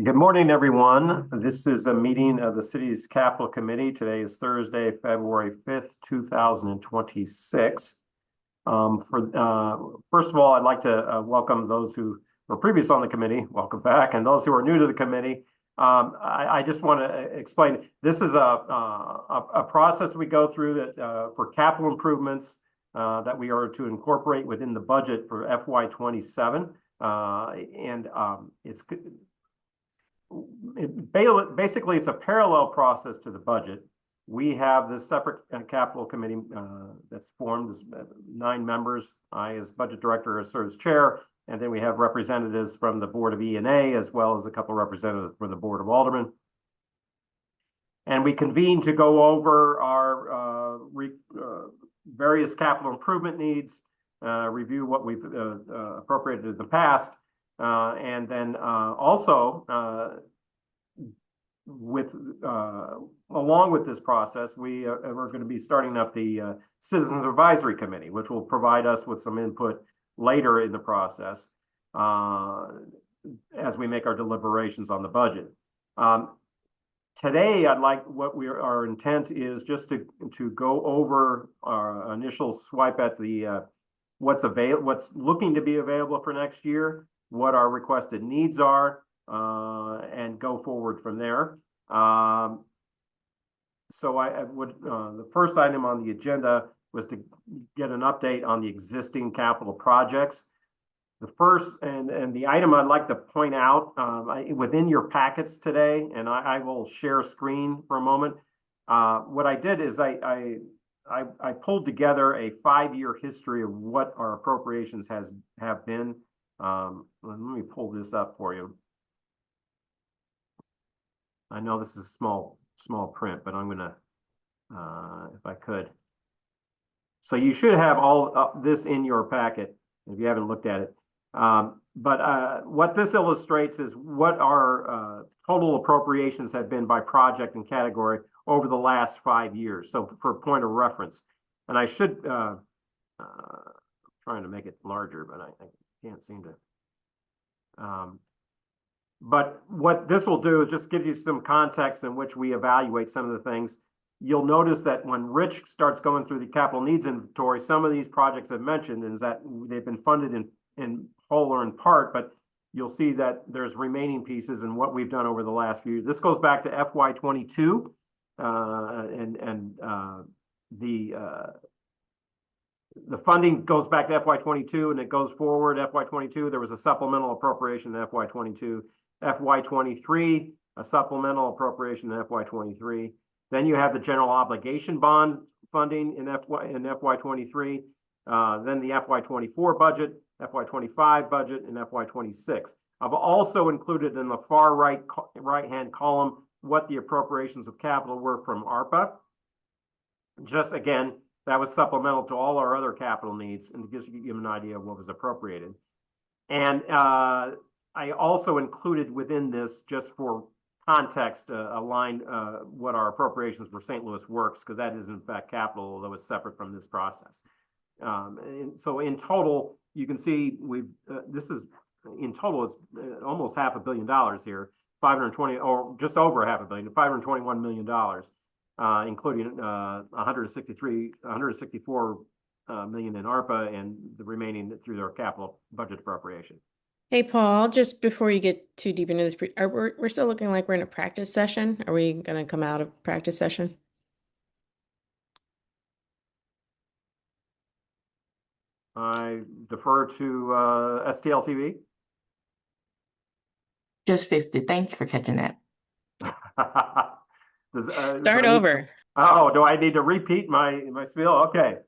Good morning, everyone. This is a meeting of the city's capital committee. Today is Thursday, February 5th, 2026. First of all, I'd like to welcome those who were previously on the committee. Welcome back. And those who are new to the committee, I just want to explain, this is a process we go through that for capital improvements that we are to incorporate within the budget for FY27. Basically, it's a parallel process to the budget. We have this separate capital committee that's formed, 9 members. I, as budget director, serve as chair, and then we have representatives from the Board of E&A, as well as a couple of representatives from the Board of Aldermen. And we convene to go over our various capital improvement needs, review what we've appropriated in the past, and then also along with this process, we're going to be starting up the Citizens Advisory Committee, which will provide us with some input later in the process as we make our deliberations on the budget. Today, our intent is just to go over our initial swipe at the what's looking to be available for next year, what our requested needs are, and go forward from there. So the first item on the agenda was to get an update on the existing capital projects. The first and the item I'd like to point out within your packets today, and I will share screen for a moment. What I did is I pulled together a 5-year history of what our appropriations have been. Let me pull this up for you. I know this is small print, but I'm gonna, if I could. So you should have all this in your packet if you haven't looked at it. But what this illustrates is what our total appropriations have been by project and category over the last 5 years. So for a point of reference, and I should trying to make it larger, but I can't seem to. But what this will do is just give you some context in which we evaluate some of the things. You'll notice that when Rich starts going through the capital needs inventory, some of these projects I've mentioned is that they've been funded in whole or in part, but you'll see that there's remaining pieces in what we've done over the last few years. This goes back to FY22, the funding goes back to FY22 and it goes forward. FY22, there was a supplemental appropriation in FY22. FY23, a supplemental appropriation in FY23. Then you have the general obligation bond funding in FY23. Then the FY24 budget, FY25 budget, and FY26. I've also included in the far right-hand column what the appropriations of capital were from ARPA. Just again, that was supplemental to all our other capital needs, and just to give you an idea of what was appropriated. And I also included within this, just for context, a line what our appropriations for St. Louis Works, because that is in fact capital, although it's separate from this process. And so in total, you can see this is in total is almost $500 million here, 520 or just over $500 million, $521 million. Including 164 million in ARPA and the remaining through their capital budget appropriation. Hey, Paul, just before you get too deep into this, we're still looking like we're in a practice session. Are we going to come out of practice session? I defer to STL TV. Just fixed it. Thank you for catching that. Start over. Do I need to repeat my spiel? Okay.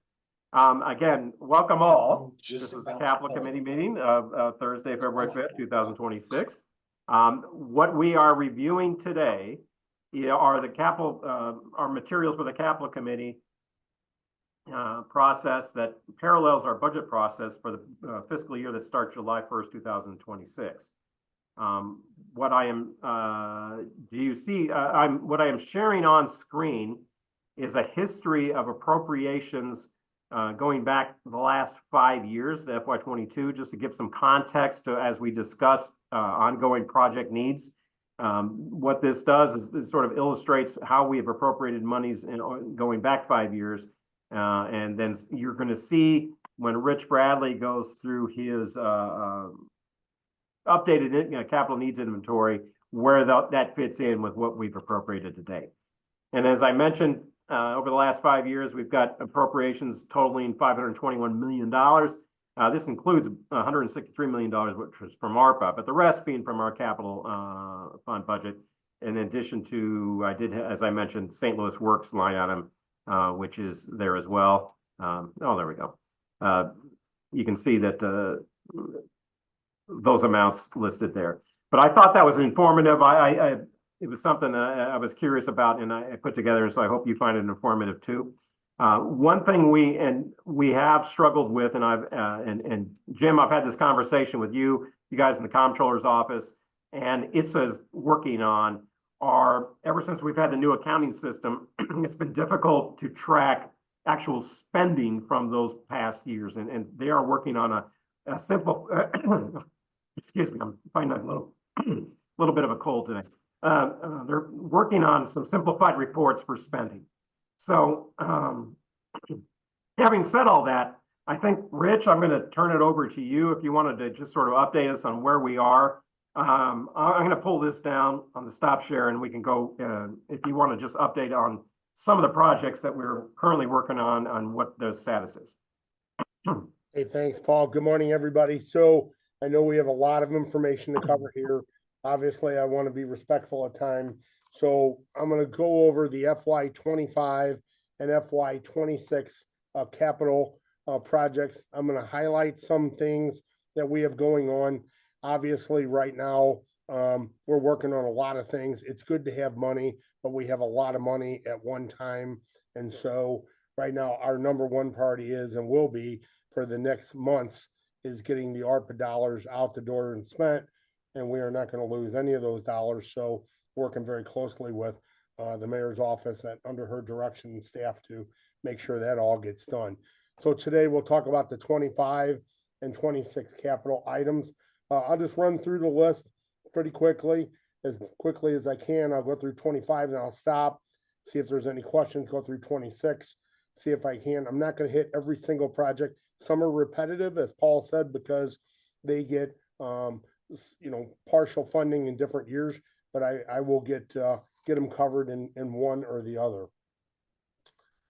Again, welcome all. This is the Capital Committee meeting of Thursday, February 5th, 2026. What we are reviewing today are our materials for the Capital Committee process that parallels our budget process for the fiscal year that starts July 1st, 2026. What I am sharing on screen is a history of appropriations going back the last 5 years to FY22, just to give some context to as we discuss ongoing project needs. What this does is sort of illustrates how we have appropriated monies going back 5 years. And then you're going to see when Rich Bradley goes through his updated capital needs inventory, where that fits in with what we've appropriated to date. And as I mentioned, over the last 5 years, we've got appropriations totaling $521 million. This includes $163 million, which was from ARPA, but the rest being from our capital fund budget. In addition to, as I mentioned, St. Louis Works line item, which is there as well. There we go. You can see that those amounts listed there. But I thought that was informative. It was something I was curious about, and I put together, and so I hope you find it informative too. One thing we have struggled with, and Jim, I've had this conversation with you guys in the comptroller's office, and it says working on ever since we've had the new accounting system, it's been difficult to track actual spending from those past years, and they are working on a simple. Excuse me, I'm finding a little bit of a cold today. They're working on some simplified reports for spending. So, having said all that, I think, Rich, I'm going to turn it over to you if you wanted to just sort of update us on where we are. I'm going to pull this down on the stop share, and we can go, if you want to just update on some of the projects that we're currently working on what the status is. Hey, thanks, Paul. Good morning, everybody. So I know we have a lot of information to cover here. Obviously, I want to be respectful of time. So I'm going to go over the FY25 and FY26 capital projects. I'm going to highlight some things that we have going on. Obviously, right now, we're working on a lot of things. It's good to have money, but we have a lot of money at one time. And so right now, our number one priority is, and will be for the next months, is getting the ARPA dollars out the door and spent. And we are not going to lose any of those dollars. So working very closely with the mayor's office and under her direction and staff to make sure that all gets done. So today we'll talk about the 25 and 26 capital items. I'll just run through the list pretty quickly as I can. I'll go through 25 and I'll stop, see if there's any questions, go through 26, see if I can. I'm not going to hit every single project. Some are repetitive, as Paul said, because they get partial funding in different years, but I will get them covered in one or the other.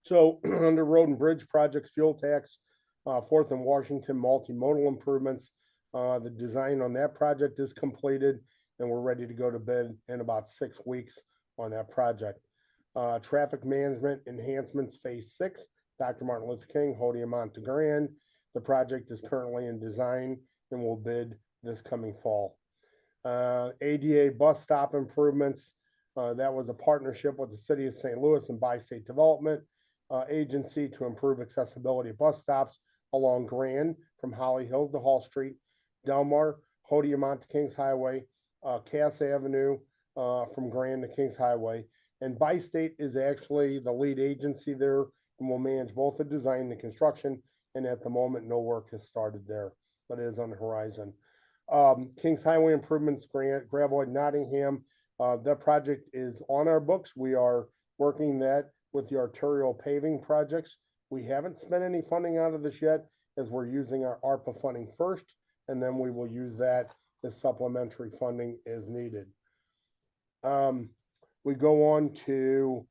So under road and bridge projects, fuel tax, 4th and Washington multimodal improvements, the design on that project is completed, and we're ready to go to bid in about 6 weeks on that project. Traffic management enhancements, phase 6, Dr. Martin Luther King, Hodie Monte Grand. The project is currently in design and will bid this coming fall. ADA bus stop improvements. That was a partnership with the City of St. Louis and Bi-State Development Agency to improve accessibility of bus stops along Grand from Holly Hills to Hall Street, Delmar, Hodie Monte Kings Highway, Cass Avenue from Grand to Kings Highway. And Bi-State is actually the lead agency there and will manage both the design and the construction. And at the moment, no work has started there, but it is on the horizon. Kings Highway Improvements Grant, Gravois, Nottingham. That project is on our books. We are working that with the arterial paving projects. We haven't spent any funding out of this yet, as we're using our ARPA funding first, and then we will use that as supplementary funding as needed. We go on to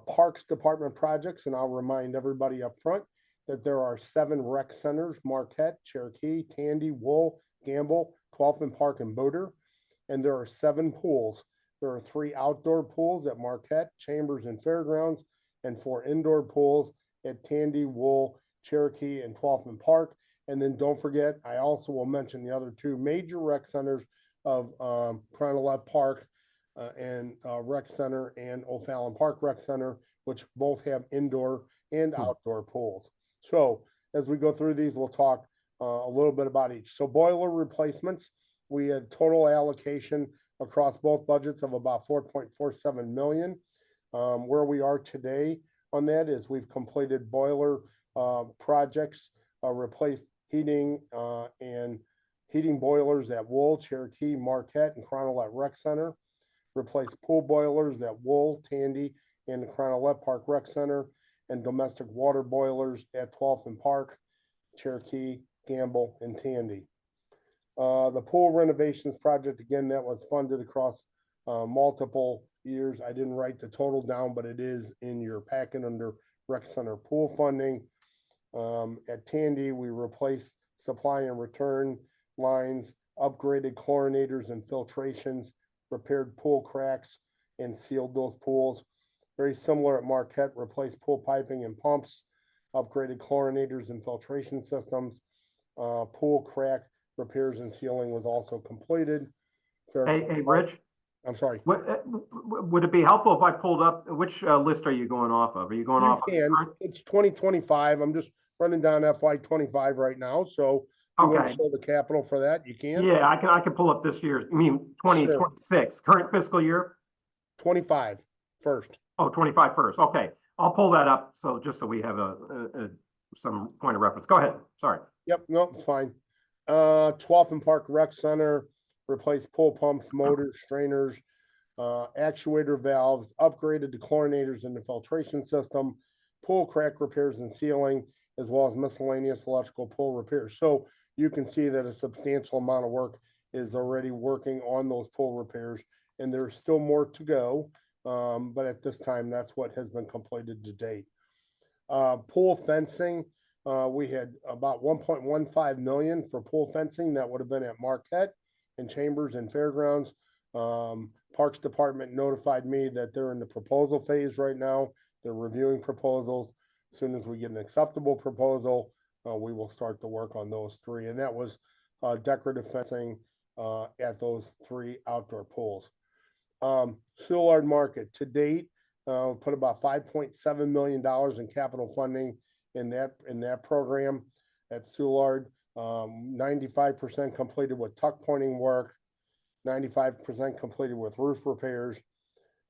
Parks Department projects, and I'll remind everybody up front that there are 7 rec centers: Marquette, Cherokee, Tandy, Wool, Gamble, Twelfthman Park, and Boder. And there are 7 pools. There are 3 outdoor pools at Marquette, Chambers, and Fairgrounds, and 4 indoor pools at Tandy, Wool, Cherokee, and Twelfthman Park. And then don't forget, I also will mention the other 2 major rec centers of Cronolette Park and Rec Center and O'Fallon Park Rec Center, which both have indoor and outdoor pools. So as we go through these, we'll talk a little bit about each. So boiler replacements, we had total allocation across both budgets of about $4.47 million. Where we are today on that is we've completed boiler projects, replaced heating and heating boilers at Wool, Cherokee, Marquette, and Cronolette Rec Center. replace pool boilers at Wool, Tandy, and the Cronolette Park Rec Center, and domestic water boilers at 12th and Park, Cherokee, Gamble, and Tandy. The pool renovations project, again, that was funded across multiple years. I didn't write the total down, but it is in your packet under Rec Center pool funding. At Tandy, we replaced supply and return lines, upgraded chlorinators and filtrations, repaired pool cracks, and sealed those pools. Very similar at Marquette, replaced pool piping and pumps, upgraded chlorinators and filtration systems. Pool crack repairs and sealing was also completed. Hey, Rich, I'm sorry. would it be helpful if I pulled up, which list are you going off of? Are you going You off? can. It's 2025. I'm just running down FY25 right now. So if you want to Okay. show the capital for that, you can. Yeah, I can pull up this year's, I mean, 2026, current fiscal year? 25 first. Oh, 25 first. Okay. I'll pull that up. So just so we have some point of reference. Go ahead. Sorry. Yep, no, it's fine. 12th and Park Rec Center, replace pool pumps, motors, strainers, actuator valves, upgraded the chlorinators in the filtration system, pool crack repairs and sealing, as well as miscellaneous electrical pool repairs. So you can see that a substantial amount of work is already working on those pool repairs, and there's still more to go. But at this time, that's what has been completed to date. Pool fencing, we had about 1.15 million for pool fencing. That would have been at Marquette and Chambers and Fairgrounds. Parks Department notified me that they're in the proposal phase right now. They're reviewing proposals. As soon as we get an acceptable proposal, we will start the work on those three. And that was decorative fencing at those three outdoor pools. Soulard Market, to date, put about $5.7 million in capital funding in that program at Soulard. 95% completed with tuck pointing work, 95% completed with roof repairs,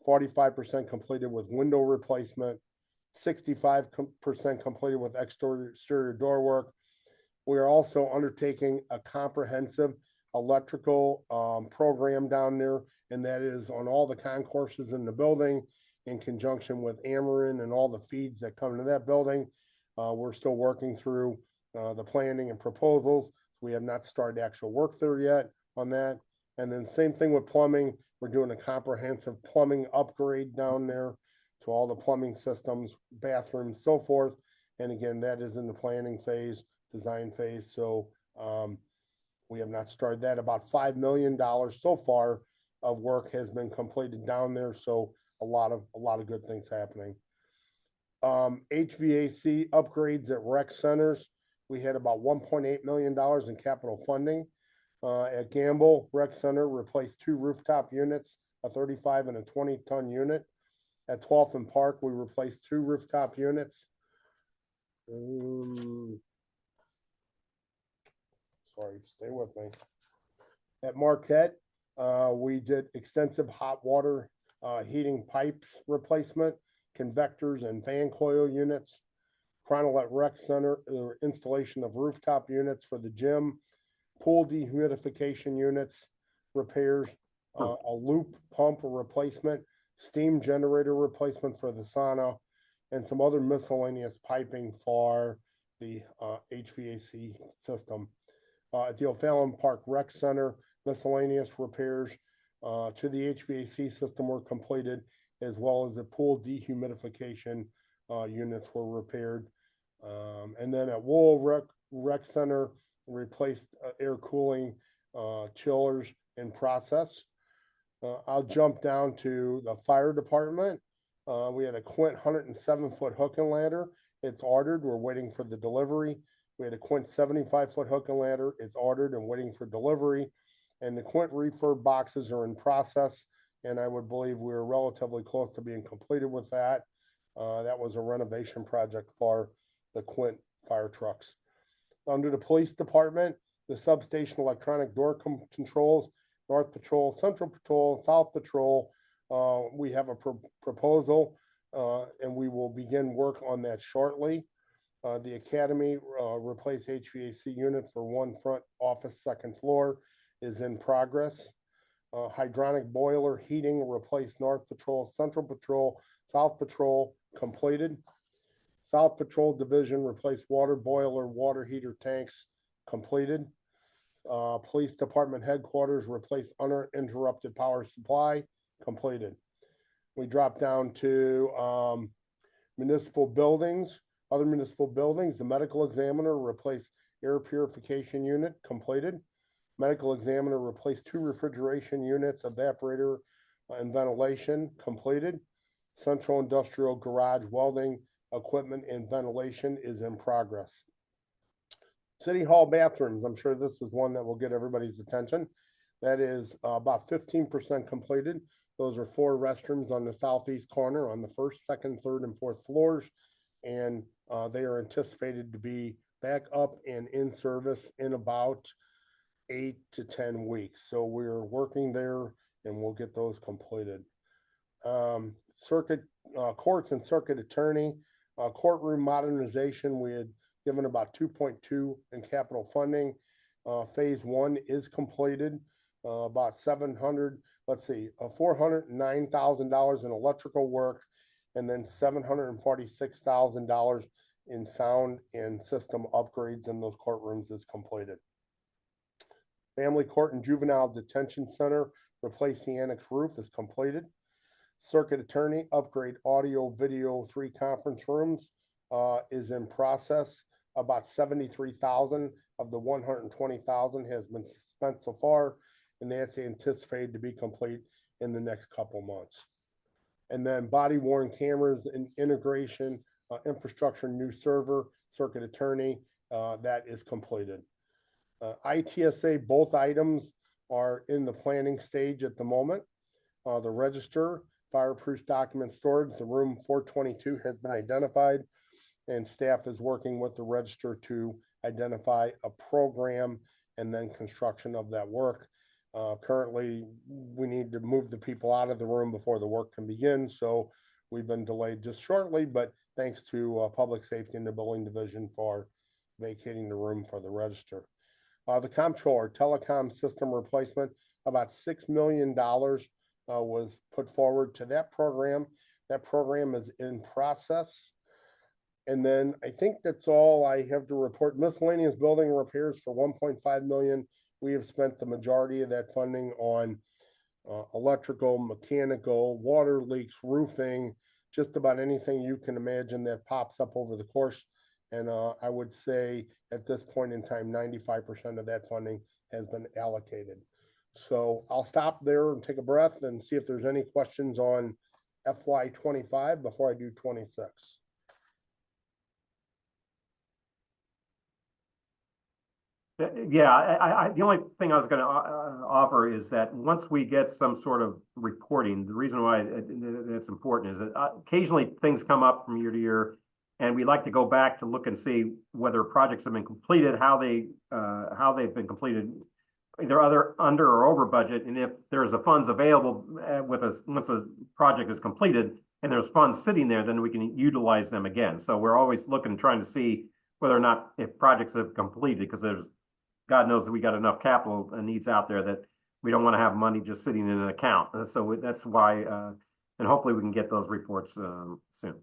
45% completed with window replacement, 65% completed with exterior door work. We are also undertaking a comprehensive electrical program down there, and that is on all the concourses in the building in conjunction with Ameren and all the feeds that come into that building. We're still working through the planning and proposals. We have not started actual work there yet on that. And then same thing with plumbing. We're doing a comprehensive plumbing upgrade down there to all the plumbing systems, bathrooms, so forth. And again, that is in the planning phase, design phase. So we have not started that. About $5 million so far of work has been completed down there. So a lot of good things happening. HVAC upgrades at rec centers. We had about $1.8 million in capital funding. At Gamble Rec Center, replaced 2 rooftop units, a 35 and a 20-ton unit. At 12th and Park, we replaced 2 rooftop units. Sorry, stay with me. At Marquette, we did extensive hot water heating pipes replacement, convectors and fan coil units. Cronolette Rec Center, installation of rooftop units for the gym, pool dehumidification units, repairs, a loop pump replacement, steam generator replacement for the sauna, and some other miscellaneous piping for the HVAC system. At the O'Fallon Park Rec Center, miscellaneous repairs to the HVAC system were completed, as well as the pool dehumidification units were repaired. And then at Wool Rec Center, replaced air cooling chillers in process. I'll jump down to the fire department. We had a Quint 107-foot hook and ladder. It's ordered. We're waiting for the delivery. We had a Quint 75-foot hook and ladder. It's ordered and waiting for delivery. And the Quint refurb boxes are in process. And I would believe we're relatively close to being completed with that. That was a renovation project for the Quint fire trucks. Under the police department, the substation electronic door controls, North Patrol, Central Patrol, South Patrol. We have a proposal and we will begin work on that shortly. The academy replace HVAC unit for 1 front office, 2nd floor is in progress. hydronic boiler heating, replace North Patrol, Central Patrol, South Patrol, completed. South Patrol Division, replace water boiler, water heater tanks, completed. Police Department Headquarters, replace uninterrupted power supply, completed. We drop down to municipal buildings, other municipal buildings, the medical examiner, replace air purification unit, completed. Medical examiner, replace 2 refrigeration units, evaporator and ventilation, completed. Central industrial garage welding equipment and ventilation is in progress. City Hall bathrooms, I'm sure this is one that will get everybody's attention. That is about 15% completed. Those are 4 restrooms on the southeast corner on the first, second, third, and fourth floors. And they are anticipated to be back up and in service in about 8 to 10 weeks. So we're working there and we'll get those completed. Circuit courts and circuit attorney, courtroom modernization, we had given about 2.2 in capital funding. Phase 1 is completed. About $409,000 in electrical work, and then $746,000 in sound and system upgrades in those courtrooms is completed. Family Court and Juvenile Detention Center, replace the annex roof, is completed. Circuit Attorney, upgrade audio, video, 3 conference rooms is in process. About $73,000 of the $120,000 has been spent so far, and that's anticipated to be complete in the next couple months. And then body worn cameras and integration, infrastructure, new server, Circuit Attorney, that is completed. ITSA, both items are in the planning stage at the moment. The register, fireproof document storage, the room 422 has been identified, and staff is working with the register to identify a program and then construction of that work. Currently, we need to move the people out of the room before the work can begin, so we've been delayed just shortly, but thanks to Public Safety and the Building Division for vacating the room for the register. The comptroller, telecom system replacement, about $6 million was put forward to that program. That program is in process. And then I think that's all I have to report. Miscellaneous building repairs for $1.5 million. We have spent the majority of that funding on electrical, mechanical, water leaks, roofing, just about anything you can imagine that pops up over the course. And I would say at this point in time, 95% of that funding has been allocated. So I'll stop there and take a breath and see if there's any questions on FY25 before I do 26. Yeah, the only thing I was going to offer is that once we get some sort of reporting, the reason why it's important is that occasionally things come up from year to year, and we like to go back to look and see whether projects have been completed, how they've been completed, either under or over budget, and if there's a funds available once a project is completed and there's funds sitting there, then we can utilize them again. So we're always looking, trying to see whether or not if projects have completed, because God knows that we got enough capital needs out there that we don't want to have money just sitting in an account. So that's why, and hopefully we can get those reports soon.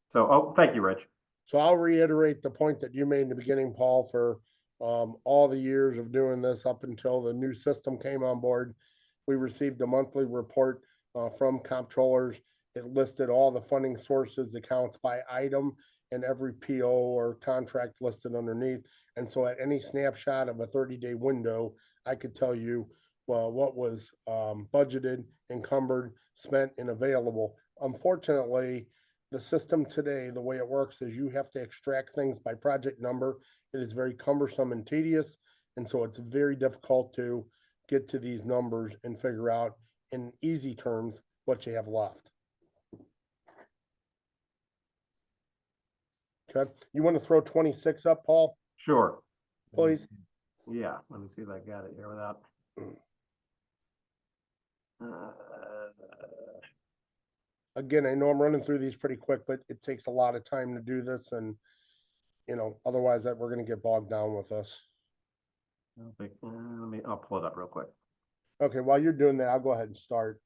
So, thank you, Rich. So I'll reiterate the point that you made in the beginning, Paul, for all the years of doing this up until the new system came on board. We received a monthly report from comptrollers. It listed all the funding sources, accounts by item, and every PO or contract listed underneath. And so at any snapshot of a 30-day window, I could tell you what was budgeted, encumbered, spent, and available. Unfortunately, the system today, the way it works is you have to extract things by project number. It is very cumbersome and tedious. And so it's very difficult to get to these numbers and figure out in easy terms what you have left. Okay. You want to throw 26 up, Paul? Sure. Please. Yeah, let me see if I got it here without. Again, I know I'm running through these pretty quick, but it takes a lot of time to do this, and otherwise we're going to get bogged down with this. I'll pull it up real quick. Okay, while you're doing that, I'll go ahead and start.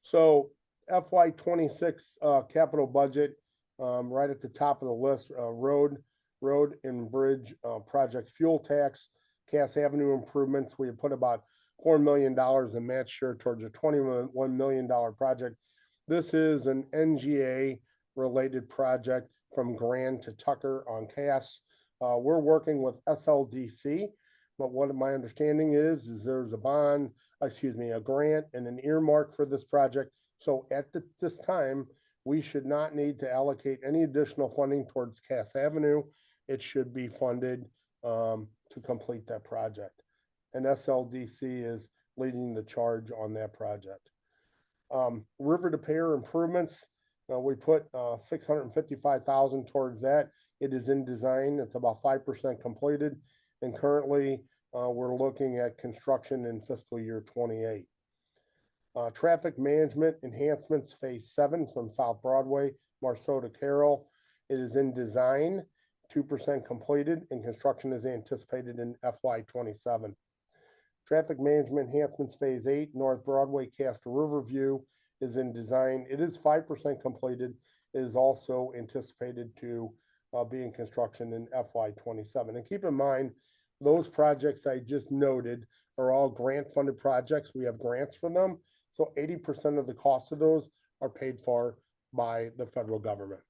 So FY 26 capital budget, right at the top of the list, road and bridge project fuel tax, Cass Avenue improvements. We have put about $4 million in match share towards a $21 million project. This is an NGA related project from Grand to Tucker on Cass. We're working with SLDC, but what my understanding is there's a a grant and an earmark for this project. So at this time, we should not need to allocate any additional funding towards Cass Avenue. It should be funded to complete that project. And SLDC is leading the charge on that project. River to Pier improvements, we put 655,000 towards that. It is in design. It's about 5% completed. And currently, we're looking at construction in fiscal year 28. Traffic management enhancements phase 7 from South Broadway, Marceau to Carroll. It is in design, 2% completed, and construction is anticipated in FY 27. Traffic management enhancements phase 8, North Broadway, Cass to Riverview is in design. It is 5% completed. It is also anticipated to be in construction in FY 27. And keep in mind, those projects I just noted are all grant funded projects. We have grants for them. So 80% of the cost of those are paid for by the federal government.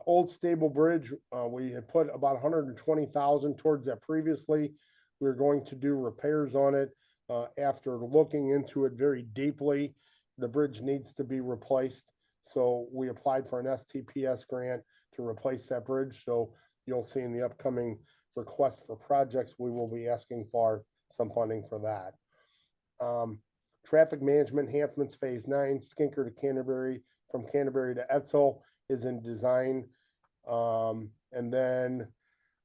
Old Stable Bridge, we had put about 120,000 towards that previously. We're going to do repairs on it. After looking into it very deeply, the bridge needs to be replaced. So we applied for an STPS grant to replace that bridge. So you'll see in the upcoming request for projects, we will be asking for some funding for that. Traffic management enhancements phase 9, Skinker to Canterbury, from Canterbury to Etzel is in design. And then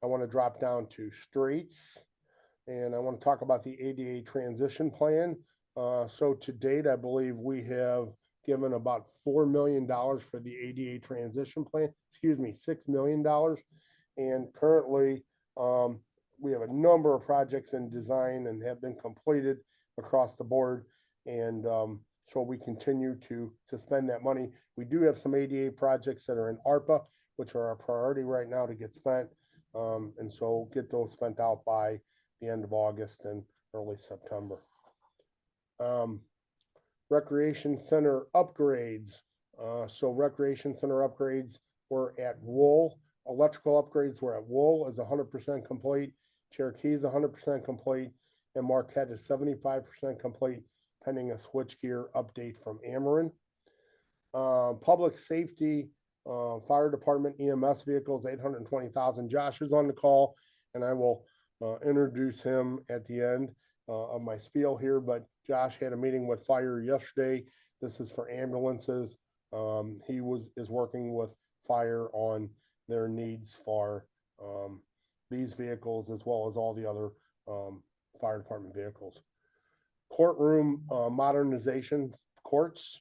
I want to drop down to streets, and I want to talk about the ADA transition plan. So to date, I believe we have given about $4 million for the ADA transition plan, $6 million. And currently, we have a number of projects in design and have been completed across the board. And so we continue to spend that money. We do have some ADA projects that are in ARPA, which are our priority right now to get spent. And so get those spent out by the end of August and early September. Recreation center upgrades. So recreation center upgrades were at Wool. Electrical upgrades were at Wool is 100% complete. Cherokee is 100% complete. And Marquette is 75% complete, pending a switchgear update from Ameren. Public safety, fire department, EMS vehicles, 820,000. Josh is on the call, and I will introduce him at the end of my spiel here. But Josh had a meeting with fire yesterday. This is for ambulances. He is working with fire on their needs for these vehicles as well as all the other fire department vehicles. Courtroom modernization courts.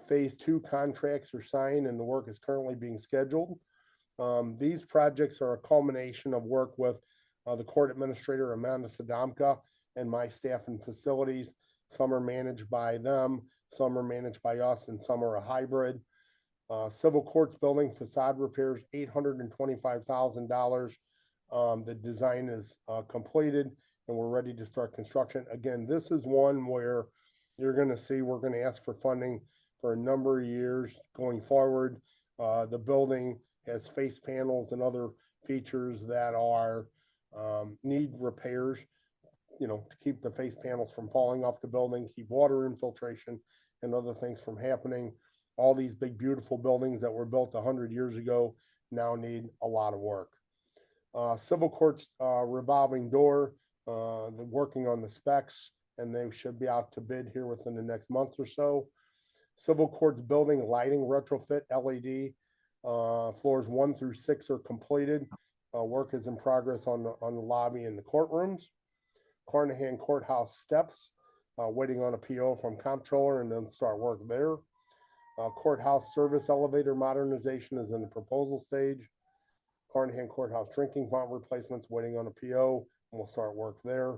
Phase 2 contracts are signed and the work is currently being scheduled. These projects are a culmination of work with the court administrator, Amanda Sadamka, and my staff and facilities. Some are managed by them, some are managed by us, and some are a hybrid. Civil courts building facade repairs, $825,000. The design is completed and we're ready to start construction. Again, this is one where you're going to see we're going to ask for funding for a number of years going forward. The building has face panels and other features that are need repairs, to keep the face panels from falling off the building, keep water infiltration and other things from happening. All these big, beautiful buildings that were built 100 years ago now need a lot of work. Civil courts revolving door, they're working on the specs, and they should be out to bid here within the next month or so. Civil courts building lighting retrofit LED, floors 1 through 6 are completed. Work is in progress on the lobby and the courtrooms. Carnahan Courthouse steps, waiting on a PO from comptroller and then start work there. Courthouse service elevator modernization is in the proposal stage. Carnahan Courthouse drinking fountain replacements waiting on a PO, and we'll start work there.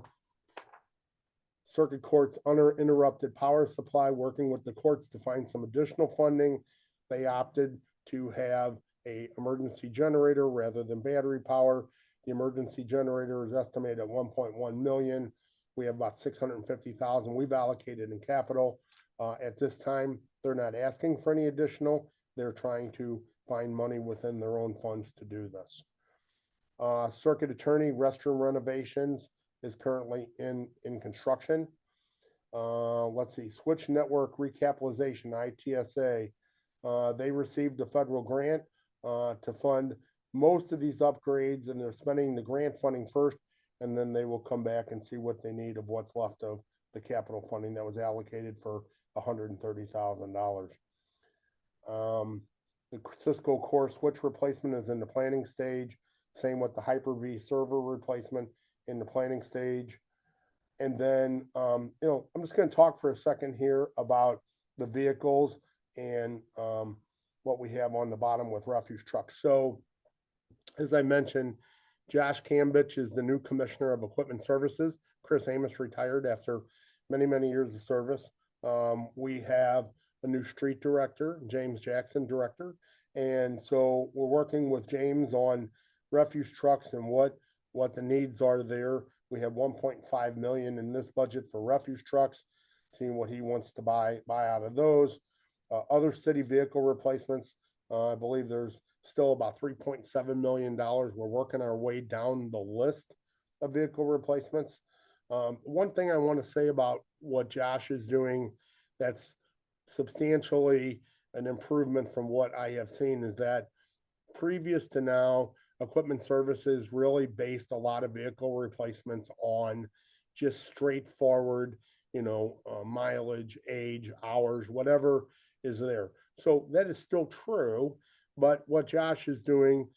Circuit Court's uninterrupted power supply, working with the courts to find some additional funding. They opted to have a emergency generator rather than battery power. The emergency generator is estimated at 1.1 million. We have about 650,000 we've allocated in capital. At this time, they're not asking for any additional. They're trying to find money within their own funds to do this. Circuit Attorney restroom renovations is currently in construction. Let's see, Switch Network Recapitalization, ITSA. They received a federal grant to fund most of these upgrades, and they're spending the grant funding first, and then they will come back and see what they need of what's left of the capital funding that was allocated for $130,000. The Cisco core switch replacement is in the planning stage. Same with the Hyper-V server replacement in the planning stage. And then, I'm just going to talk for a second here about the vehicles and what we have on the bottom with refuse trucks. So, as I mentioned, Josh Cambich is the new Commissioner of Equipment Services. Chris Amos retired after many, many years of service. We have a new street director, James Jackson, director. And so we're working with James on refuse trucks and what the needs are there. We have 1.5 million in this budget for refuse trucks, seeing what he wants to buy out of those. Other city vehicle replacements, I believe there's still about $3.7 million. We're working our way down the list of vehicle replacements. One thing I want to say about what Josh is doing that's substantially an improvement from what I have seen is that previous to now, Equipment Services really based a lot of vehicle replacements on just straightforward, mileage, age, hours, whatever is there. So that is still true, but what Josh is doing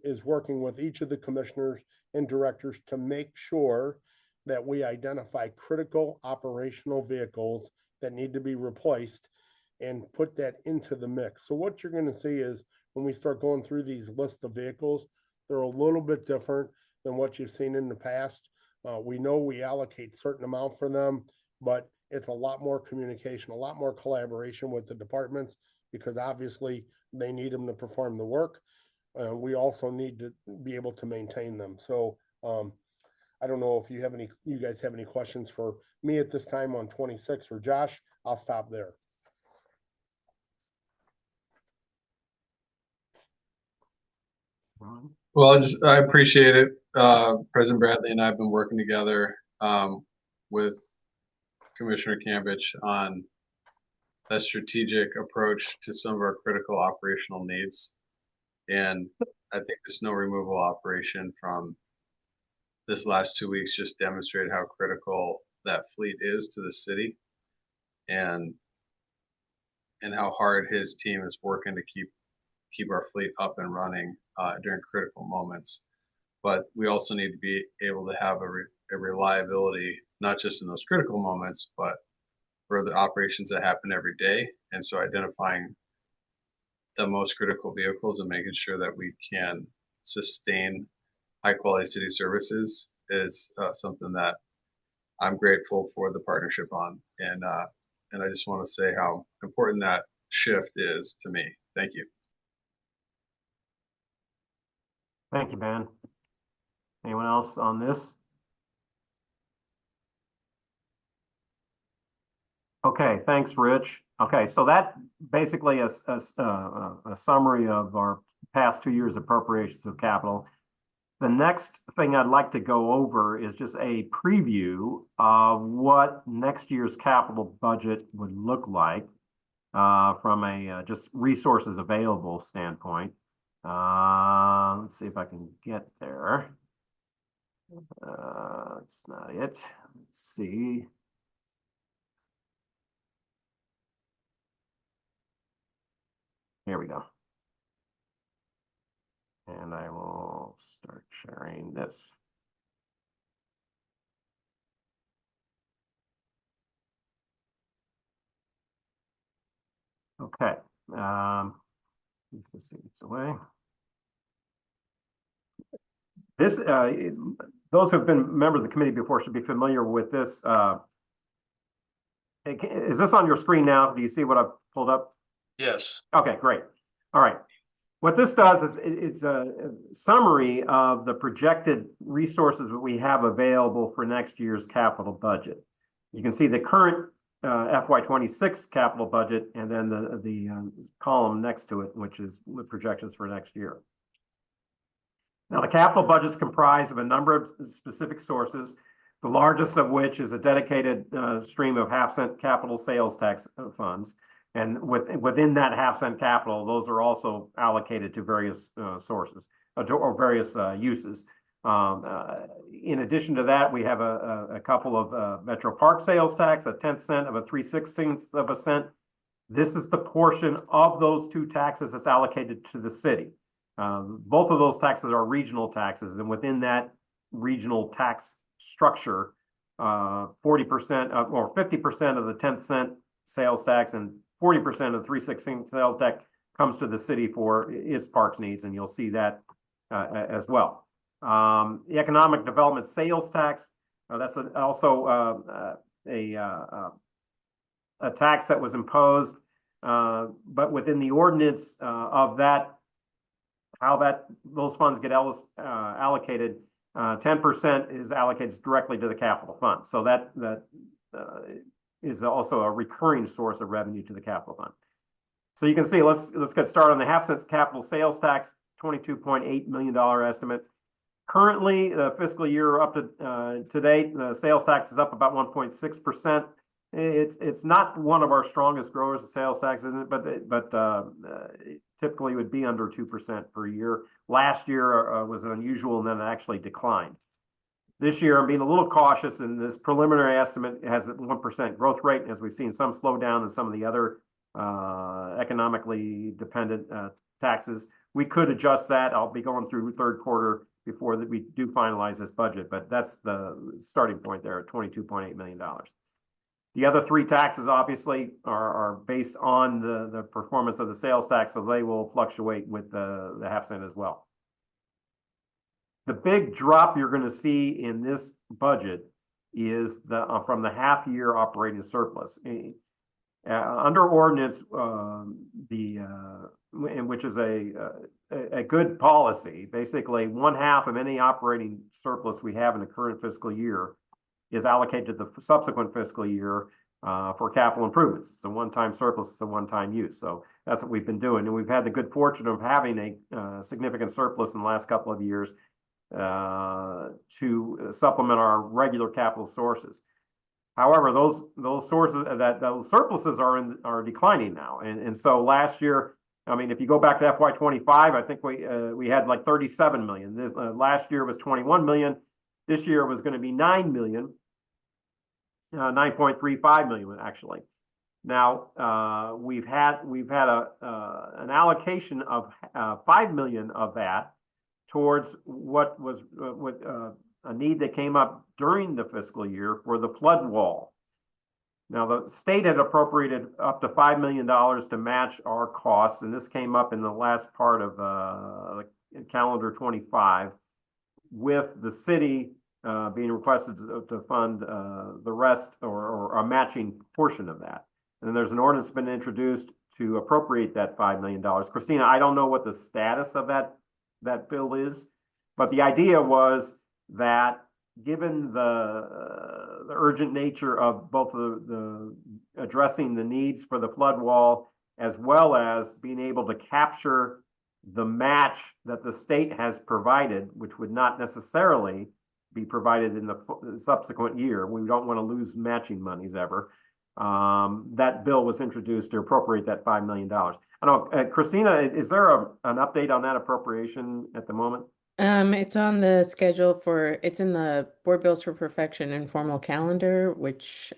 is working with each of the commissioners and directors to make sure that we identify critical operational vehicles that need to be replaced and put that into the mix. So what you're going to see is when we start going through these lists of vehicles, they're a little bit different than what you've seen in the past. We know we allocate certain amount for them, but it's a lot more communication, a lot more collaboration with the departments, because obviously they need them to perform the work. We also need to be able to maintain them. So I don't know if you guys have any questions for me at this time on 26 or Josh. I'll stop there. Well, I appreciate it. President Bradley and I have been working together with Commissioner Cambich on a strategic approach to some of our critical operational needs. And I think the snow removal operation from this last 2 weeks just demonstrated how critical that fleet is to the city, and how hard his team is working to keep our fleet up and running during critical moments. But we also need to be able to have a reliability, not just in those critical moments, but for the operations that happen every day. And so identifying the most critical vehicles and making sure that we can sustain high quality city services is something that I'm grateful for the partnership on. And I just want to say how important that shift is to me. Thank you. Thank you, Ben. Anyone else on this? Okay, thanks, Rich. Okay, so that basically is a summary of our past 2 years appropriations of capital. The next thing I'd like to go over is just a preview of what next year's capital budget would look like from a just resources available standpoint. Let's see if I can get there. That's not it. Let's see. Here we go. And I will start sharing this. Okay. Let's see, it's away. This, those who have been members of the committee before should be familiar with this Is this on your screen now? Do you see what I've pulled up? Yes. Okay, great. All right. What this does is it's a summary of the projected resources that we have available for next year's capital budget. You can see the current FY26 capital budget and then the column next to it, which is the projections for next year. Now, the capital budget is comprised of a number of specific sources, the largest of which is a dedicated stream of half-cent capital sales tax funds. And within that half-cent capital, those are also allocated to various sources or various uses. In addition to that, we have a couple of Metro Park sales tax, a 10th cent of a 3/16 of a cent. This is the portion of those two taxes that's allocated to the city. Both of those taxes are regional taxes, and within that regional tax structure, 40% or 50% of the 10th cent sales tax and 40% of the 3/16 sales tax comes to the city for its parks needs, and you'll see that as well. The economic development sales tax, that's also a tax that was imposed, but within the ordinance of that, how those funds get allocated, 10% is allocated directly to the capital fund. So that is also a recurring source of revenue to the capital fund. So you can see, let's get started on the half-cent capital sales tax, $22.8 million estimate. Currently, the fiscal year up to date, the sales tax is up about 1.6%. It's not one of our strongest growers of sales tax, isn't it? But typically would be under 2% per year. Last year was unusual, and then it actually declined. This year, I'm being a little cautious, and this preliminary estimate has a 1% growth rate, as we've seen some slowdown in some of the other economically dependent taxes. We could adjust that. I'll be going through third quarter before we do finalize this budget, but that's the starting point there at $22.8 million. The other three taxes obviously are based on the performance of the sales tax, so they will fluctuate with the half cent as well. The big drop you're going to see in this budget is from the half-year operating surplus. Under ordinance, which is a good policy, basically 1/2 of any operating surplus we have in the current fiscal year is allocated to the subsequent fiscal year for capital improvements. It's a one-time surplus, it's a one-time use. So that's what we've been doing. And we've had the good fortune of having a significant surplus in the last couple of years to supplement our regular capital sources. However, those surpluses are declining now. And so last year, I mean, if you go back to FY25, I think we had like 37 million. Last year was 21 million. This year was going to be 9 million, 9.35 million actually. Now we've had an allocation of 5 million of that towards what was a need that came up during the fiscal year for the flood wall. Now, the state had appropriated up to $5 million to match our costs, and this came up in the last part of calendar 25, with the city being requested to fund the rest or a matching portion of that. And then there's an ordinance been introduced to appropriate that $5 million. Christina, I don't know what the status of that bill is, but the idea was that given the urgent nature of both the addressing the needs for the flood wall, as well as being able to capture the match that the state has provided, which would not necessarily be provided in the subsequent year. We don't want to lose matching monies ever. That bill was introduced to appropriate that $5 million. I don't know, Christina, is there an update on that appropriation at the moment? It's on the schedule it's in the Board Bills for Perfection informal calendar, which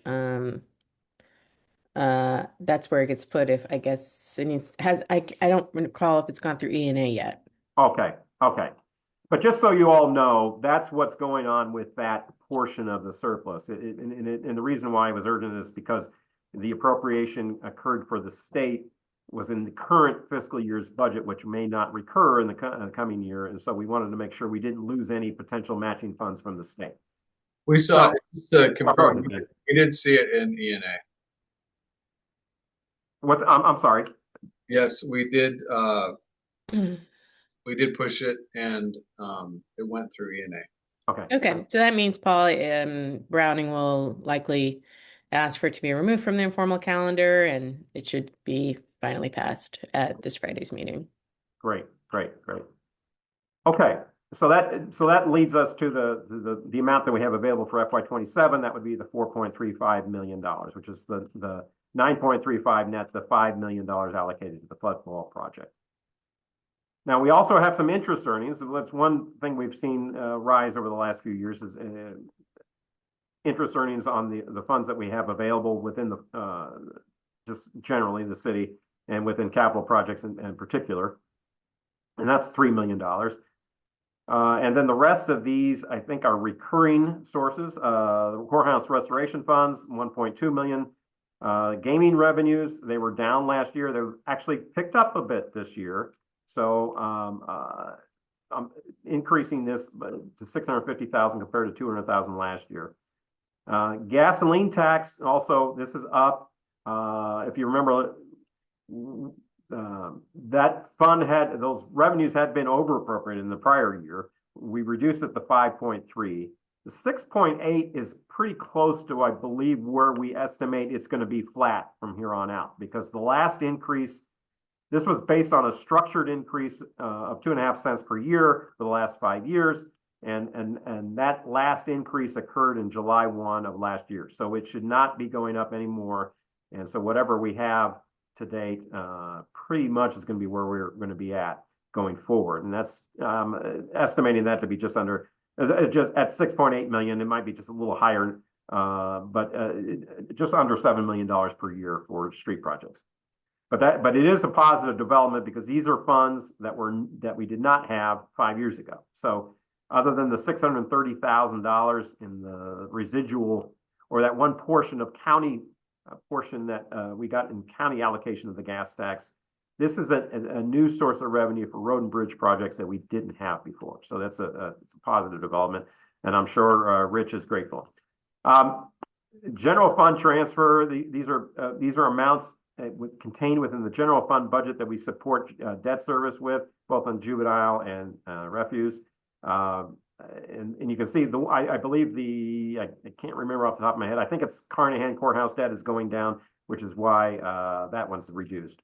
that's where it gets put if I guess it needs I don't recall if it's gone through E&A yet. Okay. But just so you all know, that's what's going on with that portion of the surplus. And the reason why I was urgent is because the appropriation occurred for the state was in the current fiscal year's budget, which may not recur in the coming year. And so we wanted to make sure we didn't lose any potential matching funds from the state. We saw, just to confirm, we did see it in E&A. I'm sorry. Yes, we did push it and it went through ENA. Okay. Okay, so that means Paul Browning will likely ask for it to be removed from the informal calendar, and it should be finally passed at this Friday's meeting. Great. Okay, so that leads us to the amount that we have available for FY27. That would be the $4.35 million, which is the 9.35 net, the $5 million allocated to the flood wall project. Now, we also have some interest earnings. That's one thing we've seen rise over the last few years is interest earnings on the funds that we have available within the just generally the city and within capital projects in particular. And that's $3 million. And then the rest of these, I think, are recurring sources. The courthouse restoration funds, 1.2 million. Gaming revenues, they were down last year. They've actually picked up a bit this year. So I'm increasing this to 650,000 compared to 200,000 last year. Gasoline tax, also, this is up. If you remember, that fund those revenues had been over appropriated in the prior year. We reduced it to 5.3. The 6.8 is pretty close to, I believe, where we estimate it's going to be flat from here on out, because the last increase, this was based on a structured increase of 2.5 cents per year for the last 5 years. And that last increase occurred in July 1 of last year. So it should not be going up anymore. And so whatever we have to date pretty much is going to be where we're going to be at going forward. And that's estimating that to be just at 6.8 million. It might be just a little higher, but just under $7 million per year for street projects. But it is a positive development because these are funds that we did not have 5 years ago. So other than the $630,000 in the residual, or that one portion of county portion that we got in county allocation of the gas tax, this is a new source of revenue for road and bridge projects that we didn't have before. So that's it's a positive development, and I'm sure Rich is grateful. General fund transfer, these are amounts contained within the general fund budget that we support debt service with, both on juvenile and refuse. And you can see I believe I can't remember off the top of my head. I think it's Carnahan Courthouse debt is going down, which is why that one's reduced.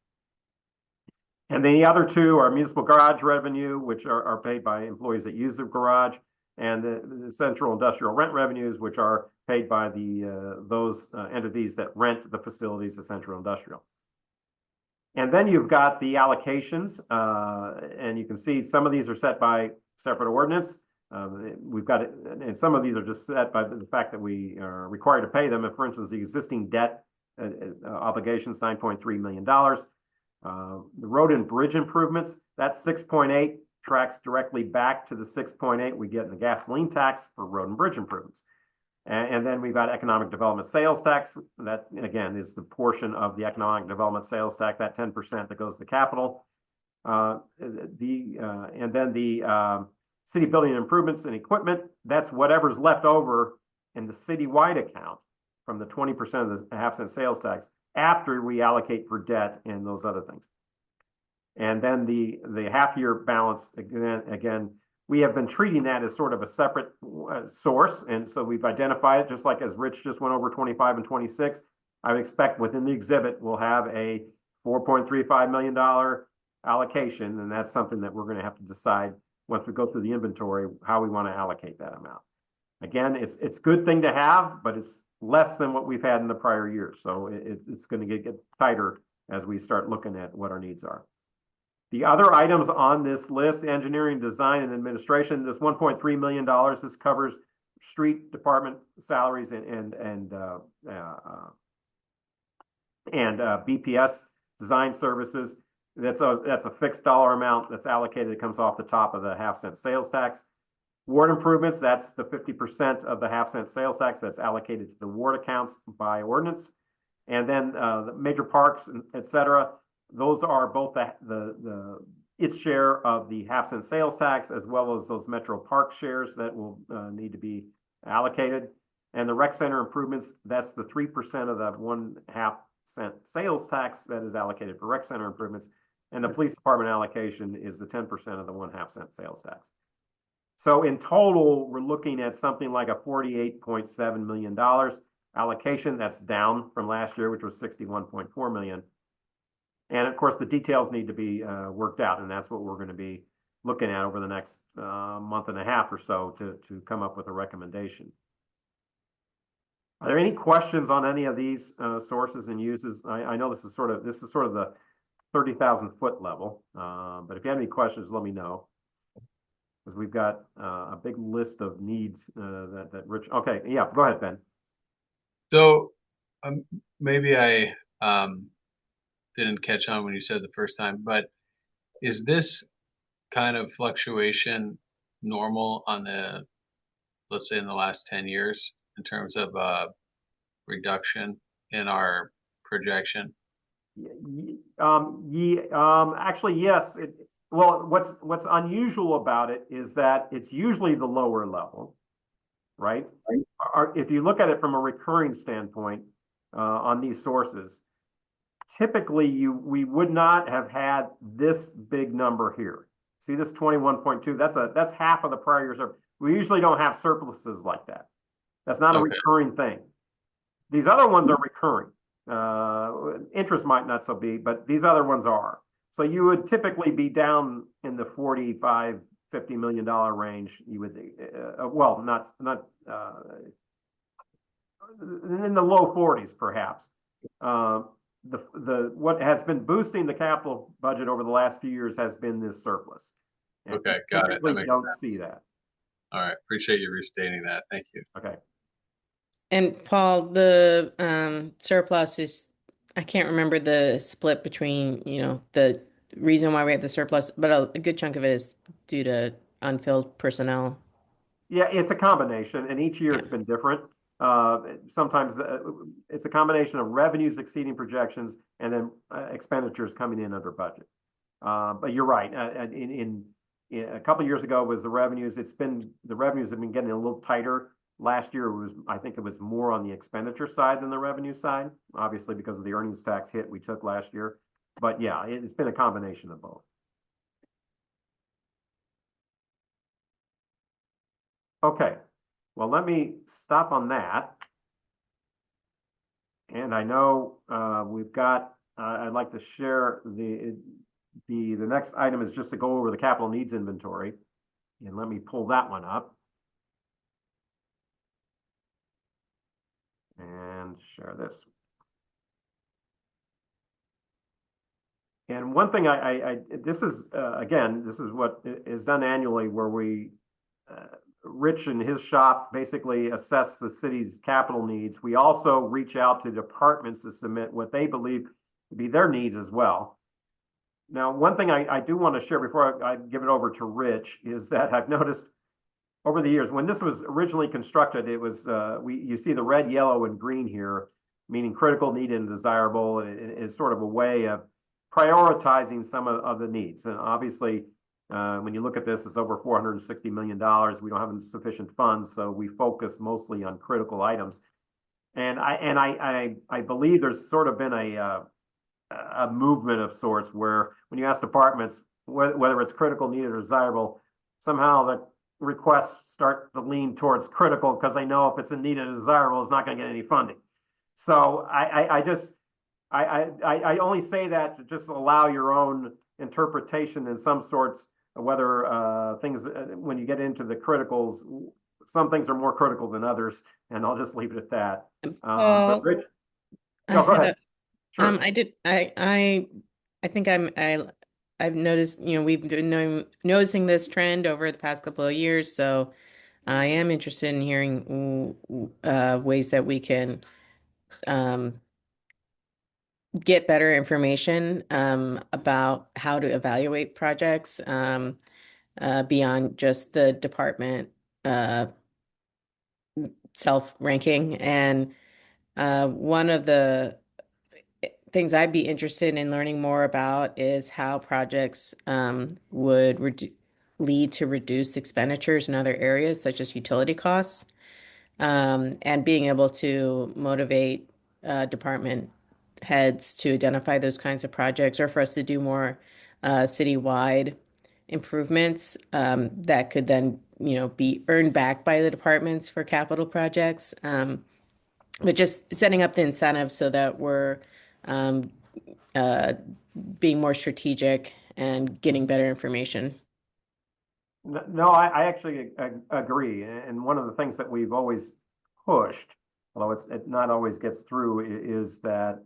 And then the other two are municipal garage revenue, which are paid by employees that use the garage, and the central industrial rent revenues, which are paid by those entities that rent the facilities of central industrial. And then you've got the allocations, and you can see some of these are set by separate ordinance. We've got it, and some of these are just set by the fact that we are required to pay them. And for instance, the existing debt obligations, $9.3 million. The road and bridge improvements, that 6.8 tracks directly back to the 6.8 we get in the gasoline tax for road and bridge improvements. And then we've got economic development sales tax. That, again, is the portion of the economic development sales tax, that 10% that goes to capital. And then the city building improvements and equipment, that's whatever's left over in the citywide account from the 20% of the half-cent sales tax after we allocate for debt and those other things. And then the half-year balance, again, we have been treating that as sort of a separate source. And so we've identified it, just like as Rich just went over 25 and 26. I would expect within the exhibit, we'll have a $4.35 million allocation. And that's something that we're going to have to decide once we go through the inventory, how we want to allocate that amount. Again, it's a good thing to have, but it's less than what we've had in the prior years. So it's going to get tighter as we start looking at what our needs are. The other items on this list, engineering, design, and administration, this $1.3 million, this covers street department salaries and BPS design services. That's a fixed dollar amount that's allocated. It comes off the top of the half-cent sales tax. Ward improvements, that's the 50% of the half-cent sales tax that's allocated to the ward accounts by ordinance. And then the major parks, et cetera, those are both its share of the half-cent sales tax, as well as those Metro Park shares that will need to be allocated. And the rec center improvements, that's the 3% of that 1/2 cent sales tax that is allocated for rec center improvements. And the police department allocation is the 10% of the 1/2 cent sales tax. So in total, we're looking at something like a $48.7 million allocation. That's down from last year, which was $61.4 million. And of course, the details need to be worked out, and that's what we're going to be looking at over the next month and a half or so to come up with a recommendation. Are there any questions on any of these sources and uses? I know this is sort of the 30,000 foot level, but if you have any questions, let me know, because we've got a big list of needs that Rich. Okay, yeah, go ahead, Ben. So maybe I didn't catch on when you said the first time, but is this kind of fluctuation normal on let's say in the last 10 years in terms of reduction in our projection? Actually, yes. Well, what's unusual about it is that it's usually the lower level, right? If you look at it from a recurring standpoint on these sources, typically we would not have had this big number here. See this 21.2? That's half of the prior year's. We usually don't have surpluses like that. That's not a recurring thing. These other ones are recurring. Interest might not so be, but these other ones are. So you would typically be down in the $45-50 million range. You would, well, not in the low 40s perhaps. What has been boosting the capital budget over the last few years has been this surplus. And Okay, got it. we don't see that. All right, appreciate you restating that. Thank you. Okay. And Paul, the surplus is, I can't remember the split between, the reason why we have the surplus, but a good chunk of it is due to unfilled personnel. Yeah, it's a combination, and each year it's been different. Sometimes it's a combination of revenues exceeding projections and then expenditures coming in under budget. But you're right. In a couple of years ago was the revenues. The revenues have been getting a little tighter. Last year I think it was more on the expenditure side than the revenue side, obviously because of the earnings tax hit we took last year. But yeah, it's been a combination of both. Okay, well, let me stop on that. And I know we've got, I'd like to share the next item is just to go over the capital needs inventory. And let me pull that one up. And share this. And one thing this is, again, this is what is done annually where we, Rich and his shop basically assess the city's capital needs. We also reach out to departments to submit what they believe to be their needs as well. Now, one thing I do want to share before I give it over to Rich is that I've noticed over the years, when this was originally constructed, it was, you see the red, yellow, and green here, meaning critical, needed, and desirable. It is sort of a way of prioritizing some of the needs. And obviously, when you look at this, it's over $460 million. We don't have sufficient funds, so we focus mostly on critical items. And I believe there's sort of been a movement of sorts where when you ask departments whether it's critical, needed, or desirable, somehow the requests start to lean towards critical because they know if it's a needed or desirable, it's not going to get any funding. So I only say that to just allow your own interpretation in some sorts of whether things, when you get into the criticals, some things are more critical than others, and I'll just leave it at that. But Rich, no, go ahead. Sure. I think I've noticed, we've been noticing this trend over the past couple of years, so I am interested in hearing ways that we can get better information about how to evaluate projects beyond just the department self-ranking. And one of the things I'd be interested in learning more about is how projects would lead to reduced expenditures in other areas, such as utility costs, and being able to motivate department heads to identify those kinds of projects, or for us to do more citywide improvements that could then, be earned back by the departments for capital projects. But just setting up the incentives so that we're um, uh, being more strategic and getting better information. No, I actually agree. And one of the things that we've always pushed, although it not always gets through, is that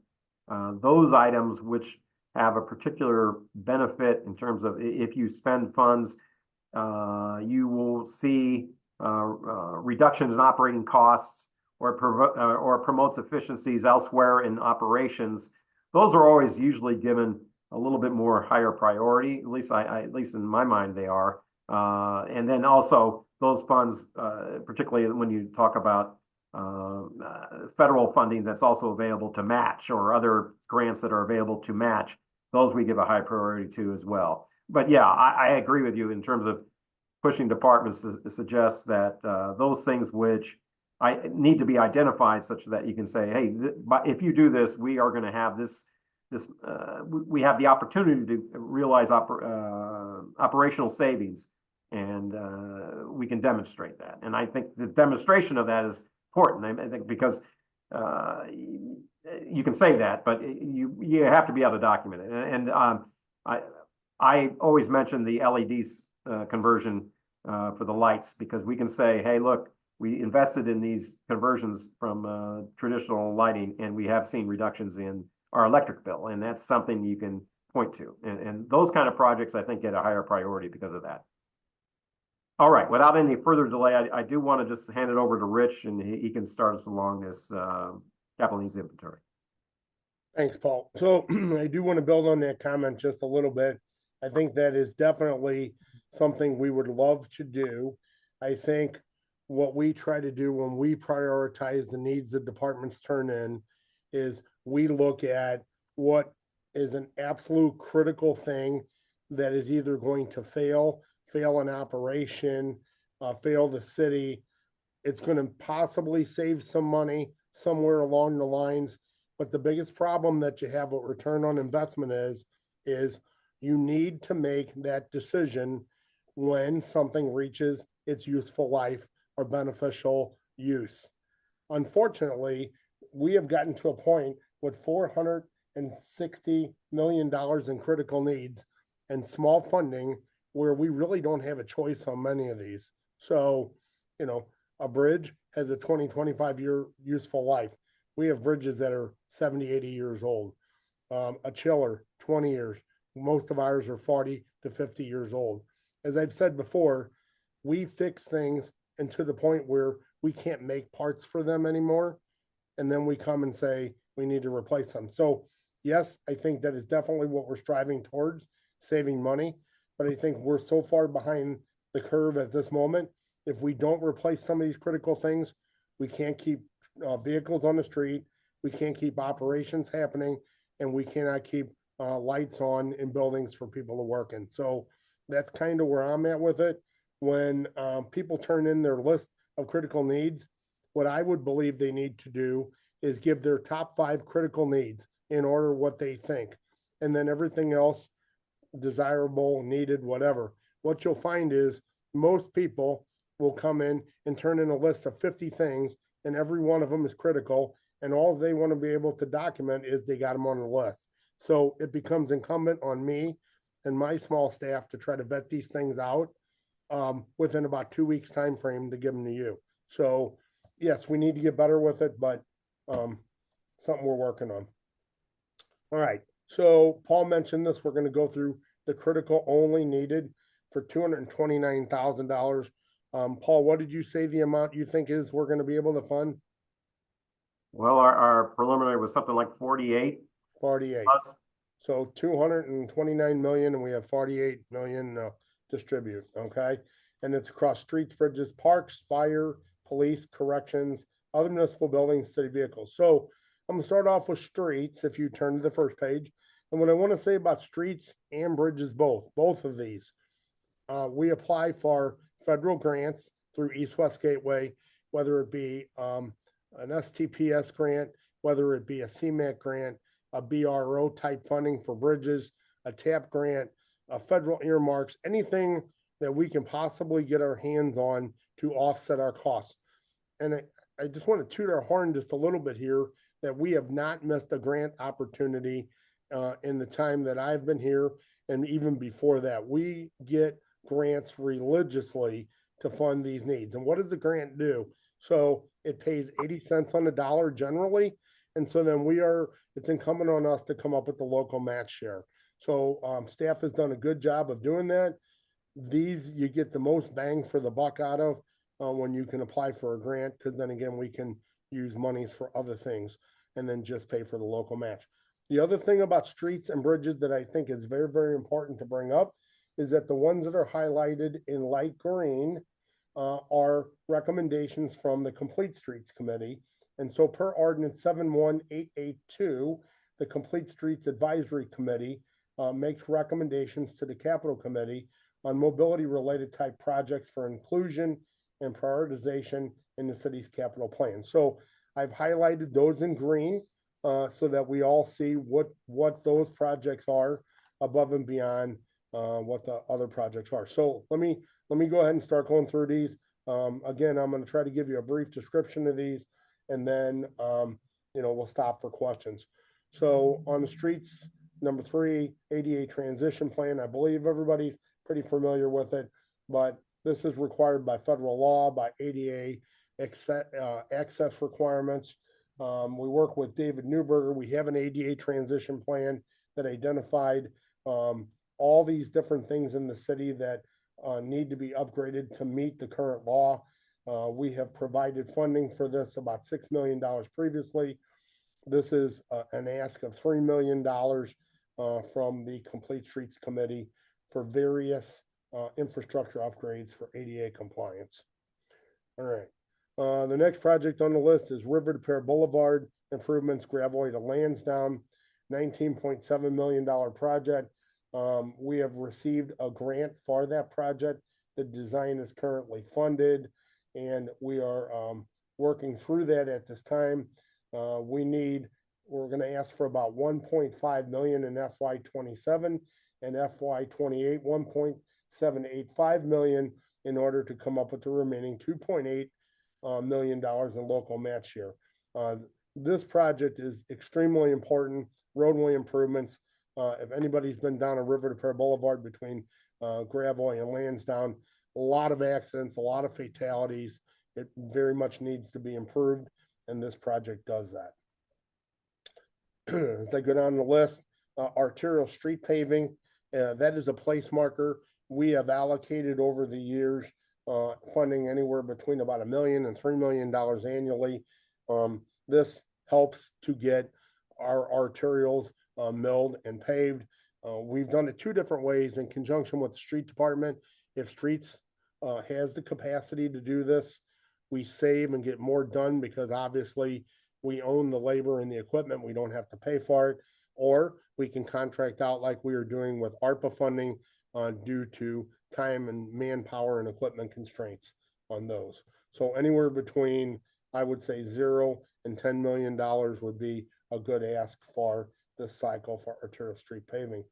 those items which have a particular benefit in terms of if you spend funds, you will see reductions in operating costs or promotes efficiencies elsewhere in operations. Those are always usually given a little bit more higher priority. At least in my mind, they are. And then also those funds, particularly when you talk about federal funding that's also available to match, or other grants that are available to match, those we give a high priority to as well. But yeah, I agree with you in terms of pushing departments to suggest that those things which need to be identified such that you can say, hey, if you do this, we are going to have this. We have the opportunity to realize operational savings, and we can demonstrate that. And I think the demonstration of that is important. I think because you can say that, but you have to be able to document it. And I always mention the LEDs conversion for the lights, because we can say, hey, look, we invested in these conversions from traditional lighting, and we have seen reductions in our electric bill, and that's something you can point to. And those kind of projects, I think, get a higher priority because of that. All right, without any further delay, I do want to just hand it over to Rich, and he can start us along this capital needs inventory. Thanks, Paul. So I do want to build on that comment just a little bit. I think that is definitely something we would love to do. I think what we try to do when we prioritize the needs that departments turn in is we look at what is an absolute critical thing that is either going to fail an operation, fail the city. It's going to possibly save some money somewhere along the lines. But the biggest problem that you have with return on investment is you need to make that decision when something reaches its useful life or beneficial use. Unfortunately, we have gotten to a point with $460 million in critical needs and small funding where we really don't have a choice on many of these. So, a bridge has a 25 year useful life. We have bridges that are 70, 80 years old. A chiller, 20 years. Most of ours are 40 to 50 years old. As I've said before, we fix things and to the point where we can't make parts for them anymore. And then we come and say, we need to replace them. So yes, I think that is definitely what we're striving towards, saving money. But I think we're so far behind the curve at this moment. If we don't replace some of these critical things, we can't keep vehicles on the street. We can't keep operations happening, and we cannot keep lights on in buildings for people to work in. So that's kind of where I'm at with it. When people turn in their list of critical needs, what I would believe they need to do is give their top 5 critical needs in order what they think. And then everything else, desirable, needed, whatever. What you'll find is most people will come in and turn in a list of 50 things, and every one of them is critical. And all they want to be able to document is they got them on the list. So it becomes incumbent on me and my small staff to try to vet these things out within about 2 weeks time frame to give them to you. So yes, we need to get better with it, but something we're working on. All right. So Paul mentioned this. We're going to go through the critical only needed for $229,000. Paul, what did you say the amount you think is we're going to be able to fund? Well, our preliminary was something like 48. 48. Plus. So 229 million, and we have 48 million distribute. Okay. And it's across streets, bridges, parks, fire, police, corrections, other municipal buildings, city vehicles. So I'm going to start off with streets if you turn to the first page. And what I want to say about streets and bridges, both of these, we apply for federal grants through East-West Gateway, whether it be an STPS grant, whether it be a CMAQ grant. a BRO type funding for bridges, a TAP grant, a federal earmarks, anything that we can possibly get our hands on to offset our costs. And I just want to toot our horn just a little bit here that we have not missed a grant opportunity in the time that I've been here and even before that. We get grants religiously to fund these needs. And what does the grant do? So it pays 80 cents on the dollar generally. And so then it's incumbent on us to come up with the local match share. So staff has done a good job of doing that. These you get the most bang for the buck out of when you can apply for a grant, because then again, we can use monies for other things and then just pay for the local match. The other thing about streets and bridges that I think is very, very important to bring up is that the ones that are highlighted in light green are recommendations from the Complete Streets Committee. And so per ordinance 71882, the Complete Streets Advisory Committee makes recommendations to the Capital Committee on mobility related type projects for inclusion and prioritization in the city's capital plan. So I've highlighted those in green so that we all see what those projects are above and beyond what the other projects are. So let me go ahead and start going through these. Again, I'm going to try to give you a brief description of these, and then we'll stop for questions. So on the streets, number 3, ADA transition plan. I believe everybody's pretty familiar with it, but this is required by federal law, by ADA access requirements. We work with David Newberger. We have an ADA transition plan that identified all these different things in the city that need to be upgraded to meet the current law. We have provided funding for this, about $6 million previously. This is an ask of $3 million from the Complete Streets Committee for various infrastructure upgrades for ADA compliance. All right. The next project on the list is River to Pear Boulevard improvements, Gravois to Lansdowne, $19.7 million project. We have received a grant for that project. The design is currently funded, and we are working through that at this time. We're going to ask for about 1.5 million in FY27 and FY28, 1.785 million in order to come up with the remaining $2.8 million in local match share. This project is extremely important. Roadway improvements. If anybody's been down a River to Pear Boulevard between Gravois and Lansdowne, a lot of accidents, a lot of fatalities. It very much needs to be improved, and this project does that. As I go down the list, arterial street paving, that is a place marker. We have allocated over the years funding anywhere between about $1 million and $3 million annually. This helps to get our arterials milled and paved. We've done it 2 different ways in conjunction with the street department. If streets has the capacity to do this, we save and get more done because obviously we own the labor and the equipment. We don't have to pay for it, or we can contract out like we are doing with ARPA funding due to time and manpower and equipment constraints on those. So anywhere between, I would say, $0 and $10 million would be a good ask for this cycle for arterial street paving.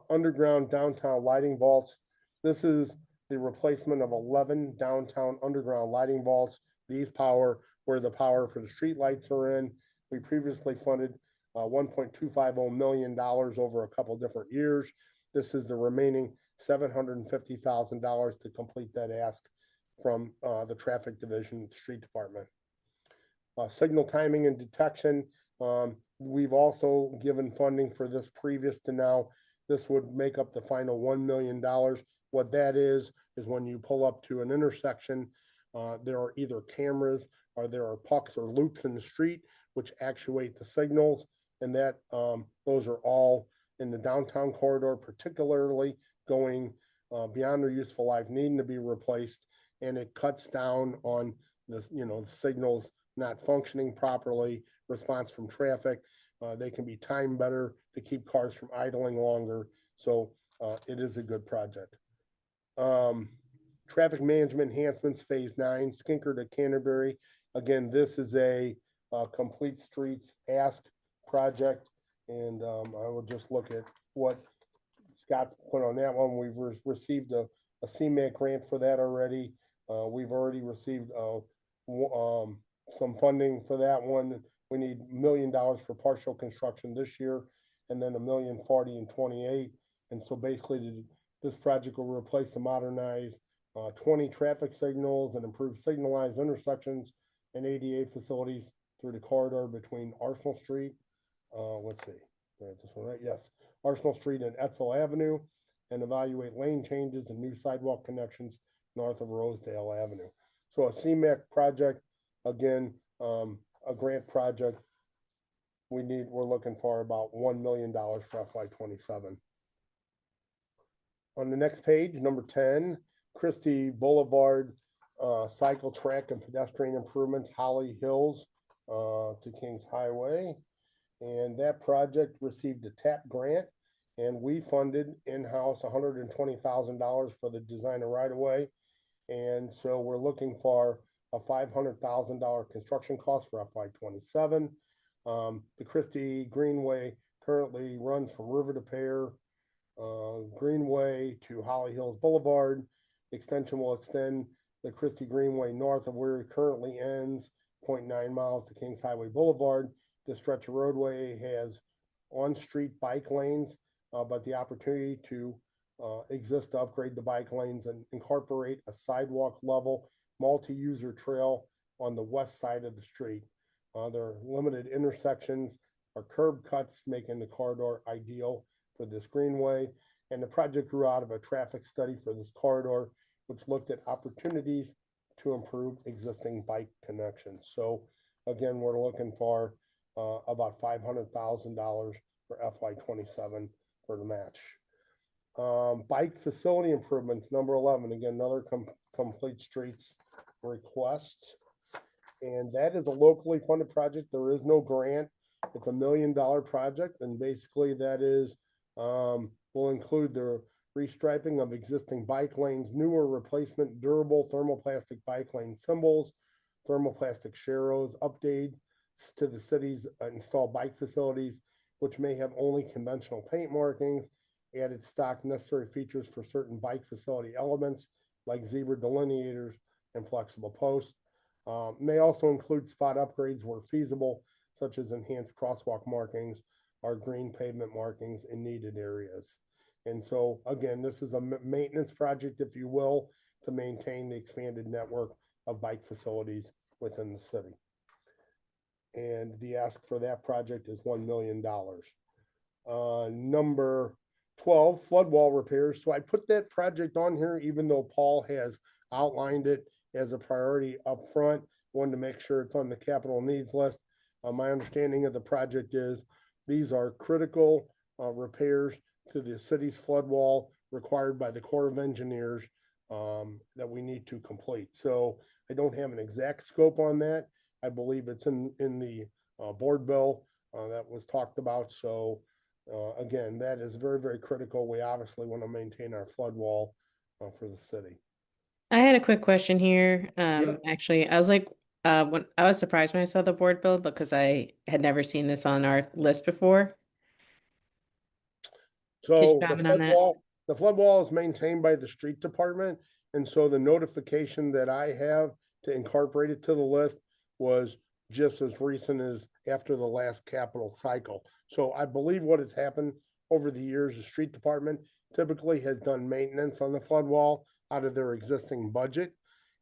Underground downtown lighting vaults. This is the replacement of 11 downtown underground lighting vaults. These power where the power for the street lights are in. We previously funded $1.250 million over a couple different years. This is the remaining $750,000 to complete that ask from the traffic division, street department. Signal timing and detection. We've also given funding for this previous to now. This would make up the final $1 million. What that is when you pull up to an intersection, there are either cameras or there are pucks or loops in the street which actuate the signals, and that those are all in the downtown corridor, particularly going beyond their useful life, needing to be replaced, and it cuts down on the the signals not functioning properly, response from traffic. They can be timed better to keep cars from idling longer. So it is a good project. Traffic management enhancements, phase 9, Skinker to Canterbury. Again, this is a complete streets ask project. And I will just look at what Scott's put on that one. We've received a CMAQ grant for that already. We've already received some funding for that one. We need $1 million for partial construction this year, and then $1,040,000 in 28. And so basically, this project will replace and modernize 20 traffic signals and improve signalized intersections and ADA facilities through the corridor between Arsenal Street. Let's see, this one right? Yes, Arsenal Street and Etzel Avenue, and evaluate lane changes and new sidewalk connections north of Rosedale Avenue. So a CMAQ project, again, a grant project. We're looking for about $1 million for FY27. On the next page, number 10, Christie Boulevard cycle track and pedestrian improvements, Holly Hills to Kings Highway. And that project received a TAP grant, and we funded in-house $120,000 for the design of right-of-way. And so we're looking for a $500,000 construction cost for FY27. The Christie Greenway currently runs from River to Pear, Greenway to Holly Hills Boulevard. Extension will extend the Christie Greenway north of where it currently ends, 0.9 miles to Kings Highway Boulevard. This stretch of roadway has on-street bike lanes, but the opportunity to exist to upgrade the bike lanes and incorporate a sidewalk level multi-user trail on the west side of the street. There are limited intersections or curb cuts, making the corridor ideal for this greenway. And the project grew out of a traffic study for this corridor, which looked at opportunities to improve existing bike connections. So again, we're looking for about $500,000 for FY27 for the match. Bike facility improvements, number 11, again, another complete streets request. And that is a locally funded project. There is no grant. It's $1 million project. And basically that is, will include the restriping of existing bike lanes, newer replacement durable thermoplastic bike lane symbols, thermoplastic sharrows, updates to the city's installed bike facilities, which may have only conventional paint markings, added stock necessary features for certain bike facility elements like zebra delineators and flexible posts. May also include spot upgrades where feasible, such as enhanced crosswalk markings or green pavement markings in needed areas. And so again, this is a maintenance project, if you will, to maintain the expanded network of bike facilities within the city. And the ask for that project is $1 million. Number 12, flood wall repairs. So I put that project on here, even though Paul has outlined it as a priority up front. Wanted to make sure it's on the capital needs list. My understanding of the project is these are critical repairs to the city's flood wall required by the Corps of Engineers that we need to complete. So I don't have an exact scope on that. I believe it's in the board bill that was talked about. So again, that is very, very critical. We obviously want to maintain our flood wall for the city. I had a quick question here. Yeah. Actually, I was like, when I was surprised when I saw the board bill because I had never seen this on our list before. Could you So the comment on flood that? wall, the flood wall is maintained by the street department. And so the notification that I have to incorporate it to the list was just as recent as after the last capital cycle. So I believe what has happened over the years, the street department typically has done maintenance on the flood wall out of their existing budget.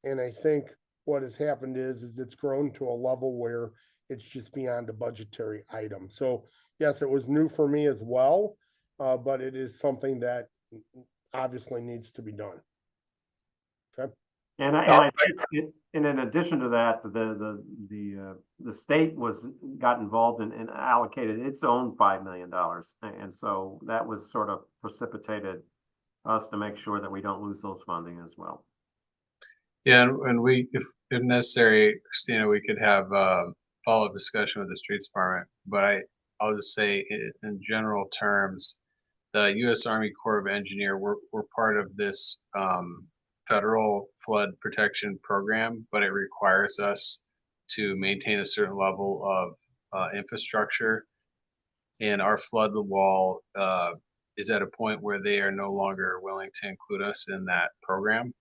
And I think what has happened is it's grown to a level where it's just beyond a budgetary item. So yes, it was new for me as well, but it is something that obviously needs to be done. Okay. And I think, and in addition to that, the state got involved and allocated its own $5 million, and so that was sort of precipitated us to make sure that we don't lose those funding as well. Yeah, and we, if necessary, Christina, we could have follow-up discussion with the streets department. But I'll just say in general terms, the U.S. Army Corps of Engineers, we're part of this federal flood protection program, but it requires us to maintain a certain level of infrastructure and our flood wall is at a point where they are no longer willing to include us in that program,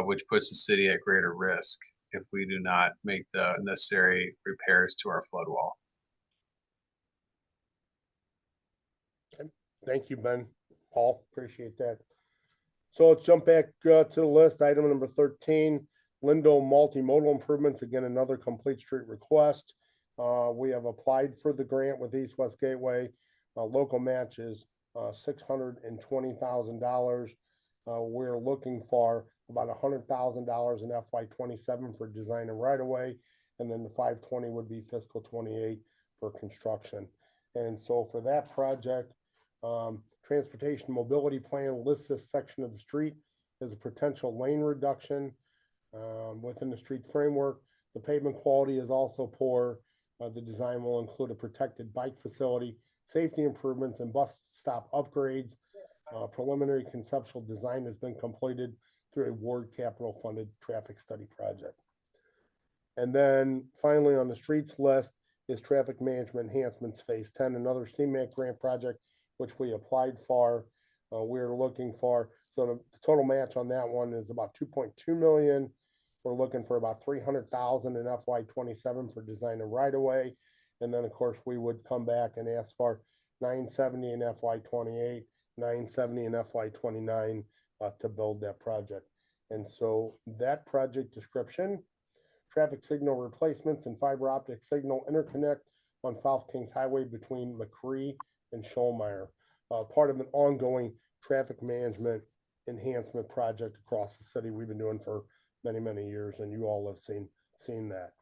which puts the city at greater risk if we do not make the necessary repairs to our flood wall. Thank you, Ben. Paul, appreciate that. So let's jump back to the list. Item number 13, Lindo Multimodal Improvements. Again, another complete street request. We have applied for the grant with East West Gateway. Local match is $620,000. We're looking for about $100,000 in FY27 for design and right of way, and then the 520 would be fiscal 28 for construction. And so for that project, Transportation Mobility Plan lists this section of the street as a potential lane reduction within the street framework. The pavement quality is also poor. The design will include a protected bike facility, safety improvements, and bus stop upgrades. Preliminary conceptual design has been completed through a Ward Capital funded traffic study project. And then finally on the streets list is Traffic Management Enhancements Phase 10, another CMAQ grant project, which we applied for. We're looking for, so the total match on that one is about 2.2 million. We're looking for about 300,000 in FY27 for design and right of way. And then of course we would come back and ask for 970 in FY28, 970 in FY29 to build that project. And so that project description, traffic signal replacements and fiber optic signal interconnect on South Kings Highway between McCree and Schollmeyer, part of an ongoing traffic management enhancement project across the city we've been doing for many, many years, and you all have seen that.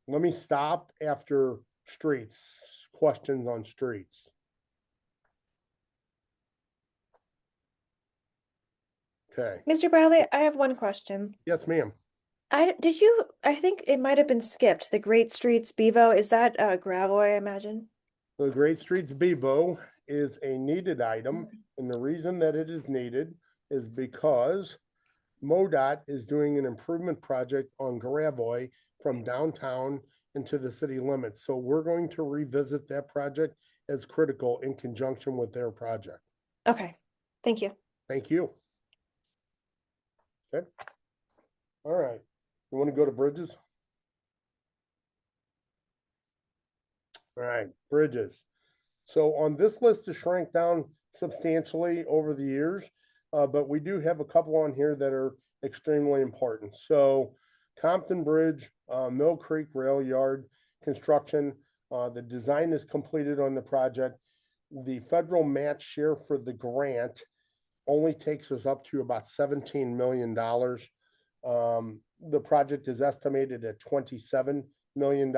Let me stop after streets. Questions on streets? Okay. Mr. Bradley, I have one question. Yes, ma'am. I think it might have been skipped. The Great Streets Bevo, is that gravel, I imagine? The Great Streets Bevo is a needed item, and the reason that it is needed is because MoDOT is doing an improvement project on Gravois from downtown into the city limits. So we're going to revisit that project as critical in conjunction with their project. Okay, thank you. Thank you. Okay. All right. You want to go to bridges? All right, bridges. So on this list has shrank down substantially over the years, but we do have a couple on here that are extremely important. So Compton Bridge, Mill Creek Rail Yard construction, the design is completed on the project. The federal match share for the grant only takes us up to about $17 million. The project is estimated at $27 million.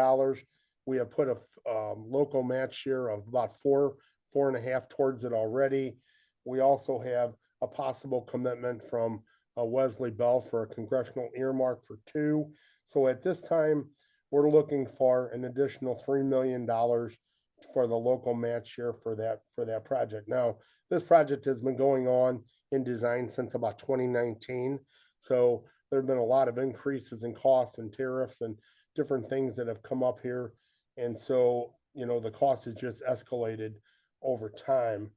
We have put a local match share of about 4.5 towards it already. We also have a possible commitment from Wesley Bell for a congressional earmark for 2. So at this time, we're looking for an additional $3 million for the local match share for that project. Now, this project has been going on in design since about 2019. So there have been a lot of increases in costs and tariffs and different things that have come up here. And so, you know, the cost has just escalated over time.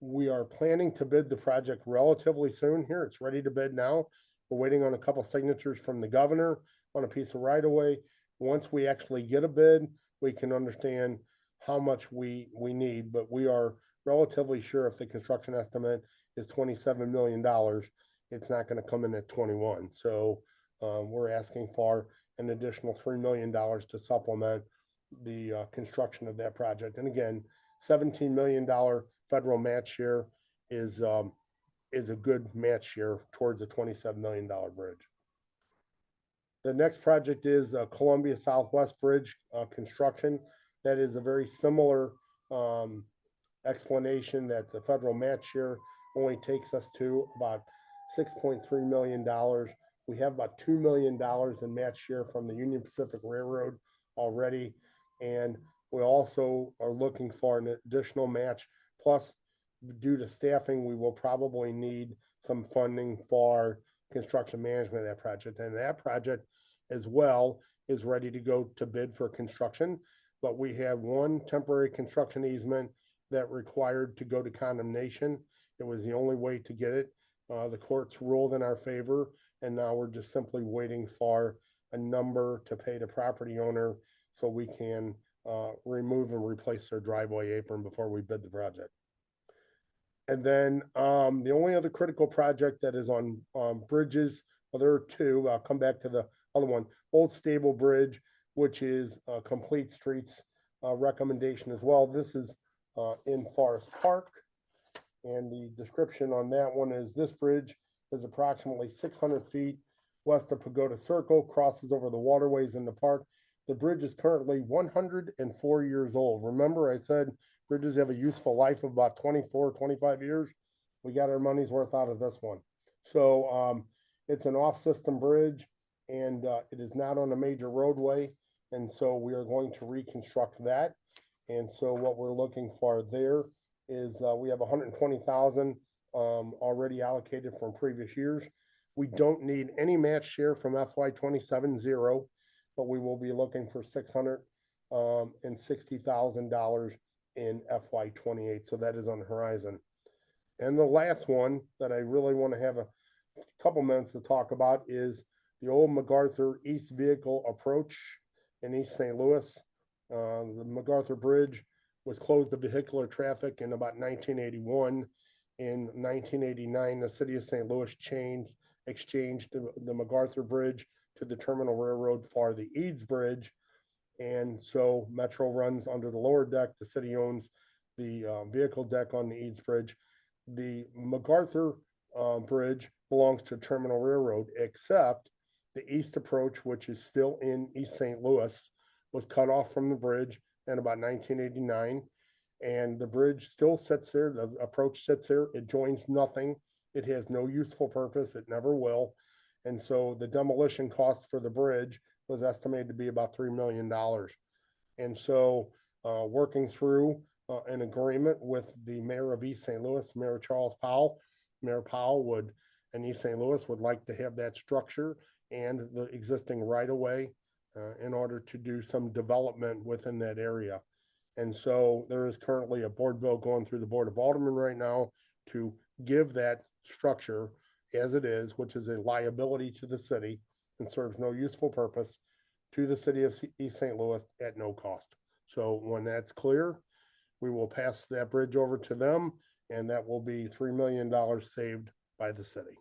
We are planning to bid the project relatively soon here. It's ready to bid now. We're waiting on a couple signatures from the governor on a piece of right of way. Once we actually get a bid, we can understand how much we need, but we are relatively sure if the construction estimate is $27 million, it's not going to come in at 21. So we're asking for an additional $3 million to supplement the construction of that project. And again, $17 million federal match share is a good match share towards a $27 million bridge. The next project is Columbia Southwest Bridge construction. That is a very similar explanation that the federal match share only takes us to about $6.3 million. We have about $2 million in match share from the Union Pacific Railroad already. And we also are looking for an additional match. Plus, due to staffing, we will probably need some funding for construction management of that project. And that project as well is ready to go to bid for construction. but we have one temporary construction easement that required to go to condemnation. It was the only way to get it. The courts ruled in our favor, and now we're just simply waiting for a number to pay the property owner so we can remove and replace their driveway apron before we bid the project. And then the only other critical project that is on bridges, well, there are two. I'll come back to the other one. Old Stable Bridge, which is Complete Streets recommendation as well. This is in Forest Park. And the description on that one is this bridge is approximately 600 feet west of Pagoda Circle, crosses over the waterways in the park. The bridge is currently 104 years old. Remember, I said bridges have a useful life of about 24, 25 years. We got our money's worth out of this one. So it's an off-system bridge, and it is not on a major roadway. And so we are going to reconstruct that. And so what we're looking for there is we have 120,000 already allocated from previous years. We don't need any match share from FY27 zero, but we will be looking for $660,000 in FY28. So that is on the horizon. And the last one that I really want to have a couple minutes to talk about is the old MacArthur East Vehicle Approach in East St. Louis. The MacArthur Bridge was closed to vehicular traffic in about 1981. In 1989, the city of St. Louis exchanged the MacArthur Bridge to the Terminal Railroad for the Eads Bridge. And so Metro runs under the lower deck. The city owns the vehicle deck on the Eads Bridge. The MacArthur Bridge belongs to Terminal Railroad, except the East Approach, which is still in East St. Louis, was cut off from the bridge in about 1989. And the bridge still sits there. The approach sits there. It joins nothing. It has no useful purpose. It never will. And so the demolition cost for the bridge was estimated to be about $3 million. And so working through an agreement with the mayor of East St. Louis, Mayor Charles Powell, Mayor Powell and East St. Louis would like to have that structure and the existing right-of-way in order to do some development within that area. And so there is currently a board bill going through the Board of Aldermen right now to give that structure as it is, which is a liability to the city and serves no useful purpose, to the city of East St. Louis at no cost. So when that's clear, we will pass that bridge over to them, and that will be $3 million saved by the city.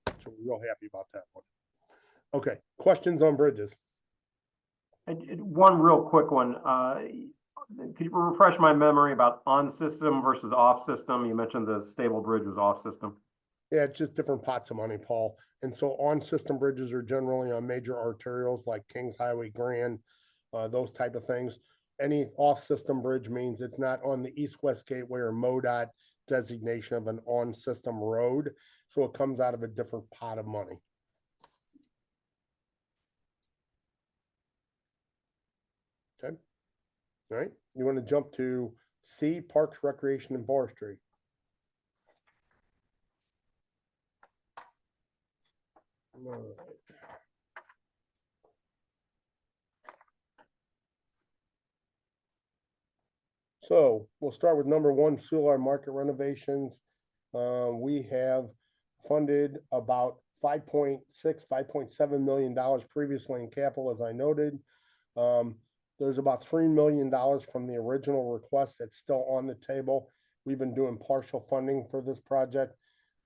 So we're real happy about that one. Okay, questions on bridges? And one real quick one. Could you refresh my memory about on-system versus off-system? You mentioned the Stable Bridge was off-system. Yeah, it's just different pots of money, Paul. And so on-system bridges are generally on major arterials like Kings Highway, Grand, those type of things. Any off-system bridge means it's not on the East-West Gateway or MoDOT designation of an on-system road. So it comes out of a different pot of money. Okay. All right. You want to jump to C, Parks, Recreation, and Forestry. All right. So we'll start with number one, Solar Market renovations. We have funded about $5.7 million previously in capital, as I noted. There's about $3 million from the original request that's still on the table. We've been doing partial funding for this project.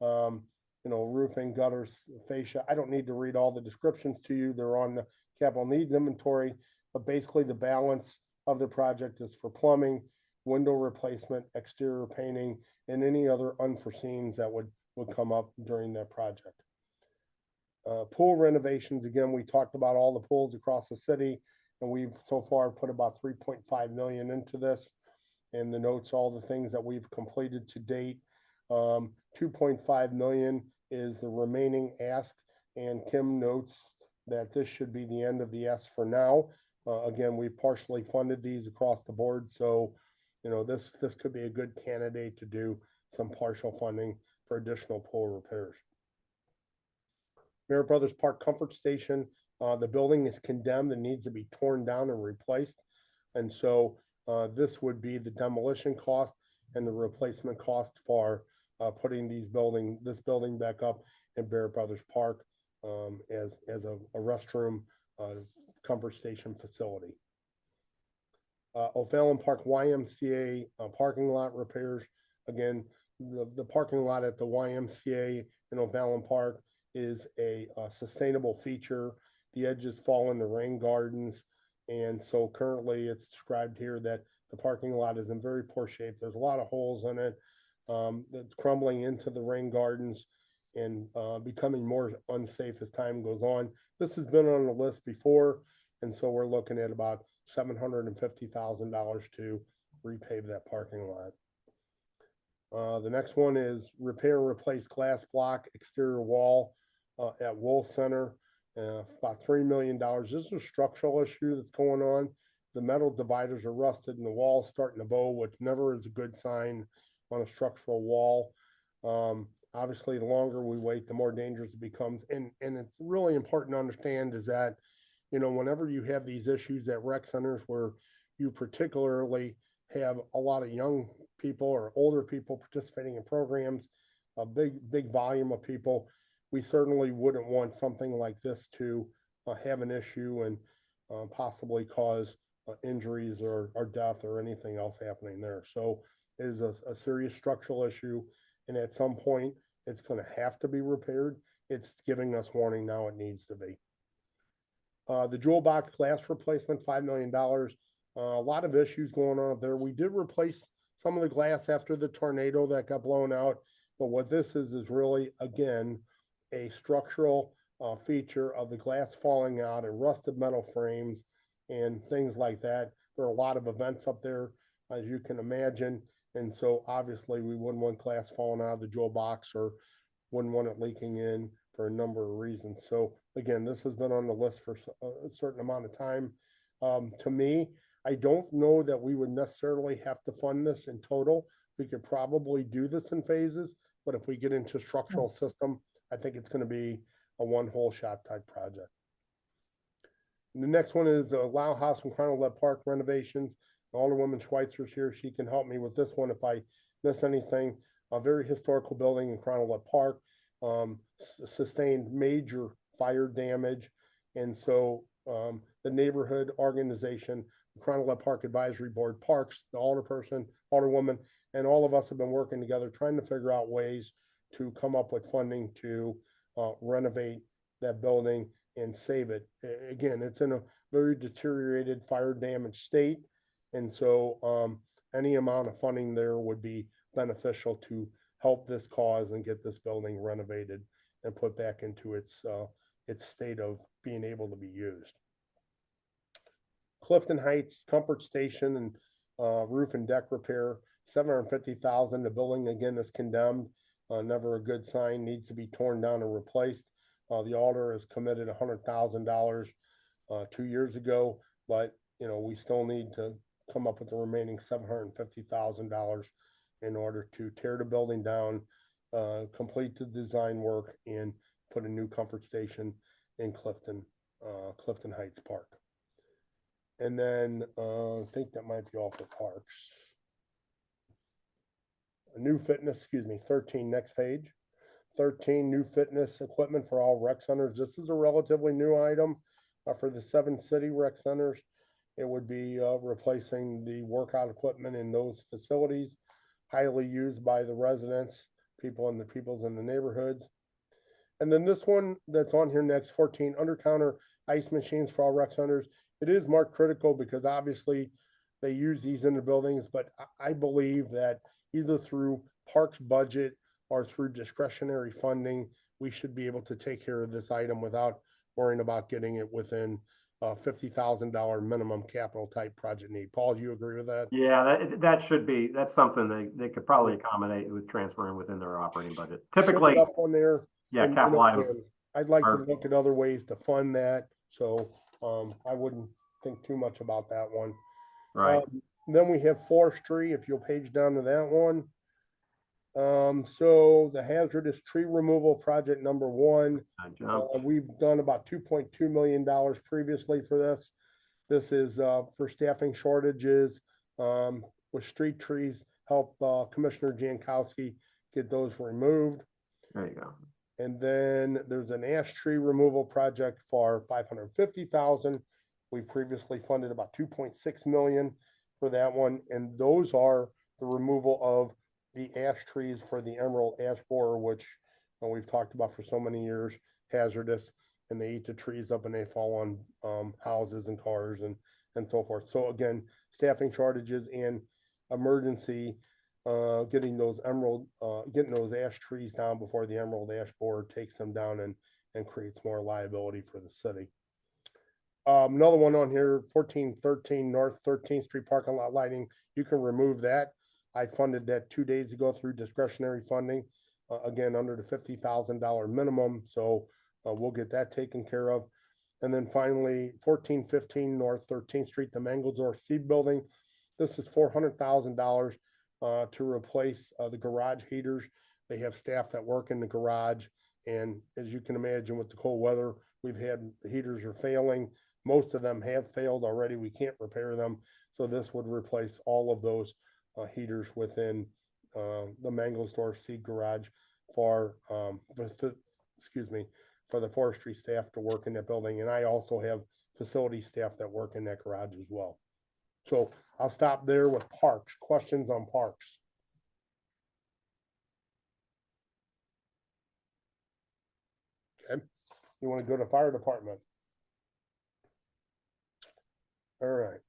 Roofing, gutters, fascia. I don't need to read all the descriptions to you. They're on the capital needs inventory, but basically the balance of the project is for plumbing, window replacement, exterior painting, and any other unforeseens that would come up during that project. Pool renovations, again, we talked about all the pools across the city, and we've so far put about 3.5 million into this. And the notes, all the things that we've completed to date. 2.5 million is the remaining ask, and Kim notes that this should be the end of the ask for now. Again, we partially funded these across the board, so this could be a good candidate to do some partial funding for additional pool repairs. Merritt Brothers Park Comfort Station, the building is condemned and needs to be torn down and replaced. And so this would be the demolition cost and the replacement cost for putting this building back up in Barrett Brothers Park as a restroom comfort station facility. O'Fallon Park YMCA parking lot repairs. Again, the parking lot at the YMCA in O'Fallon Park is a sustainable feature. The edges fall into rain gardens. And so currently it's described here that the parking lot is in very poor shape. There's a lot of holes in it. That's crumbling into the rain gardens and becoming more unsafe as time goes on. This has been on the list before. And so we're looking at about $750,000 to repave that parking lot. The next one is repair and replace glass block exterior wall at Wool Center. About $3 million. This is a structural issue that's going on. The metal dividers are rusted and the wall's starting to bow, which never is a good sign on a structural wall. Obviously, the longer we wait, the more dangerous it becomes. And it's really important to understand is that, whenever you have these issues at rec centers where you particularly have a lot of young people or older people participating in programs, a big volume of people, we certainly wouldn't want something like this to have an issue and possibly cause injuries or death or anything else happening there. So it is a serious structural issue. And at some point, it's going to have to be repaired. It's giving us warning now it needs to be. The jewel box glass replacement, $5 million. A lot of issues going on up there. We did replace some of the glass after the tornado that got blown out. But what this is really, again, a structural feature of the glass falling out and rusted metal frames and things like that. There are a lot of events up there, as you can imagine. And so obviously we wouldn't want glass falling out of the jewel box or wouldn't want it leaking in for a number of reasons. So again, this has been on the list for a certain amount of time. To me, I don't know that we would necessarily have to fund this in total. We could probably do this in phases, but if we get into structural system, I think it's going to be a one whole shot type project. And the next one is the Lau House in Cronolette Park renovations. Alderwoman Schweitzer's here. She can help me with this one if I miss anything. A very historical building in Cronolette Park, sustained major fire damage. And so the neighborhood organization, the Cronolette Park Advisory Board, Parks, the alderperson, alderwoman, and all of us have been working together trying to figure out ways to come up with funding to renovate that building and save it. Again, it's in a very deteriorated, fire damaged state. And so any amount of funding there would be beneficial to help this cause and get this building renovated and put back into its state of being able to be used. Clifton Heights Comfort Station and roof and deck repair, $750,000. The building again is condemned. Never a good sign, needs to be torn down and replaced. The alder has committed $100,000 2 years ago, but we still need to come up with the remaining $750,000 in order to tear the building down, complete the design work, and put a new comfort station in Clifton Heights Park. And then I think that might be all for parks. A new fitness, 13, next page. 13, new fitness equipment for all rec centers. This is a relatively new item for the 7 city rec centers. It would be replacing the workout equipment in those facilities, highly used by the residents, peoples in the neighborhoods. And then this one that's on here next, 14, under-counter ice machines for all rec centers. It is marked critical because obviously they use these in the buildings, but I believe that either through parks budget or through discretionary funding, we should be able to take care of this item without worrying about getting it within $50,000 minimum capital type project need. Paul, do you agree with that? Yeah, that's something they could probably accommodate with transferring within their operating budget. Typically, up on there. yeah, And, capital items. I'd like to look at other ways to fund that. So I wouldn't think too much about that one. Right. Then we have forestry, if you'll page down to that one. So the hazardous tree removal project number 1, we've done about $2.2 million previously for this. This is for staffing shortages with street trees, help Commissioner Jankowski get those removed. There you go. And then there's an ash tree removal project for 550,000. We previously funded about 2.6 million for that one. And those are the removal of the ash trees for the emerald ash borer, which we've talked about for so many years, hazardous, and they eat the trees up and they fall on houses and cars and so forth. So again, staffing shortages and emergency getting those ash trees down before the emerald ash borer takes them down and creates more liability for the city. Another one on here, 1413 North 13th Street parking lot lighting. You can remove that. I funded that 2 days ago through discretionary funding, again, under the $50,000 minimum. So we'll get that taken care of. And then finally, 1415 North 13th Street, the Mangelsdorf Seed Building. This is $400,000 to replace the garage heaters. They have staff that work in the garage. And as you can imagine, with the cold weather, we've had the heaters are failing. Most of them have failed already. We can't repair them. So this would replace all of those heaters within the Mangelsdorf Seed Garage for the forestry staff to work in that building. And I also have facility staff that work in that garage as well. So I'll stop there with parks. Questions on parks? Okay. You want to go to fire department? All right.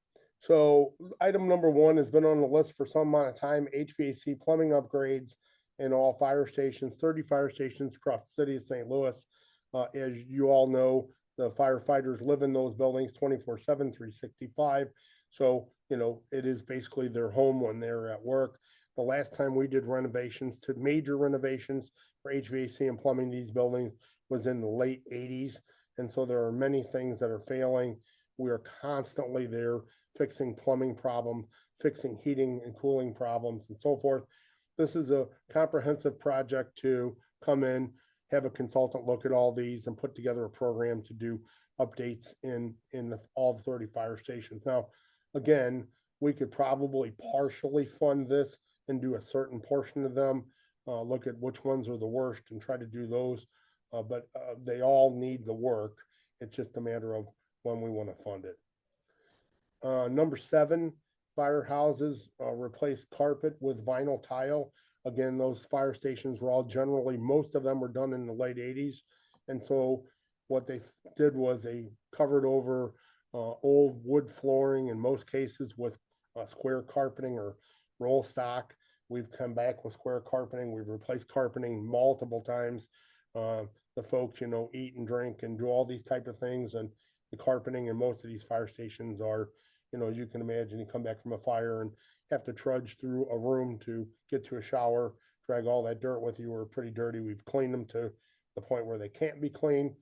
So item number 1 has been on the list for some amount of time, HVAC plumbing upgrades in all fire stations, 30 fire stations across the city of St. Louis. As you all know, the firefighters live in those buildings 24/7, 365. So, you know, it is basically their home when they're at work. The last time we did renovations to major renovations for HVAC and plumbing these buildings was in the late 80s. And so there are many things that are failing. We are constantly there fixing plumbing problems, fixing heating and cooling problems, and so forth. This is a comprehensive project to come in, have a consultant look at all these and put together a program to do updates in all the 30 fire stations. Now, again, we could probably partially fund this and do a certain portion of them, look at which ones are the worst and try to do those. But they all need the work. It's just a matter of when we want to fund it. Number 7, firehouses replace carpet with vinyl tile. Again, those fire stations were all generally, most of them were done in the late 80s. And so what they did was they covered over old wood flooring in most cases with square carpeting or roll stock. We've come back with square carpeting. We've replaced carpeting multiple times. The folks, you know, eat and drink and do all these type of things. And the carpeting in most of these fire stations are, you know, as you can imagine, you come back from a fire and have to trudge through a room to get to a shower, drag all that dirt with you, or pretty dirty. We've cleaned them to the point where they can't be cleaned.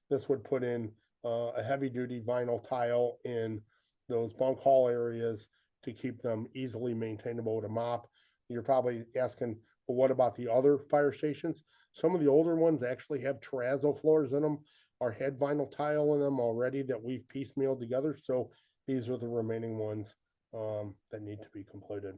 This would put in a heavy duty vinyl tile in those bunk hall areas to keep them easily maintainable with a mop. You're probably asking, well, what about the other fire stations? Some of the older ones actually have terrazzo floors in them or had vinyl tile in them already that we've piecemealed together. So these are the remaining ones that need to be completed.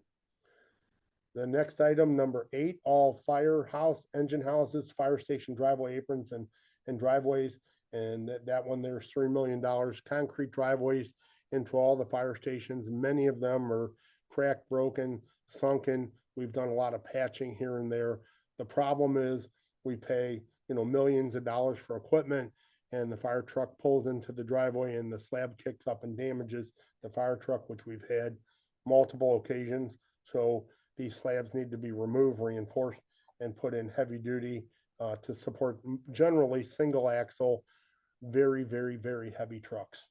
The next item, number 8, all firehouse engine houses, fire station driveway aprons and driveways. And that one, there's $3 million concrete driveways into all the fire stations. Many of them are cracked, broken, sunken. We've done a lot of patching here and there. The problem is we pay, you know, millions of dollars for equipment, and the fire truck pulls into the driveway and the slab kicks up and damages the fire truck, which we've had multiple occasions. So these slabs need to be removed, reinforced, and put in heavy duty to support generally single axle, very, very, very heavy trucks.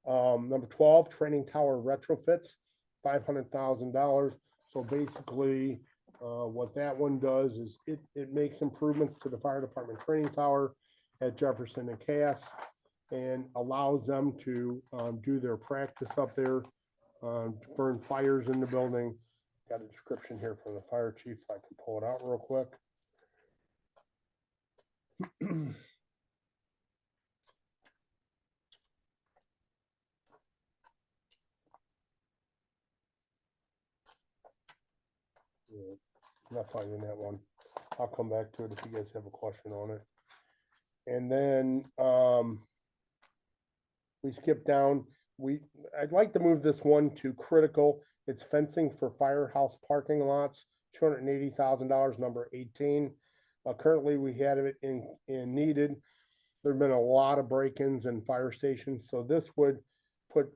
Number 12, training tower retrofits, $500,000. So basically what that one does is it makes improvements to the fire department training tower at Jefferson and Cass and allows them to do their practice up there, burn fires in the building. Got a description here from the fire chief, so I can pull it out real quick. Yeah, I'm not finding that one. I'll come back to it if you guys have a question on it. And then, we skip down, I'd like to move this one to critical. It's fencing for firehouse parking lots, $280,000, number 18. Currently, we had it in needed. There've been a lot of break-ins in fire stations, so this would put,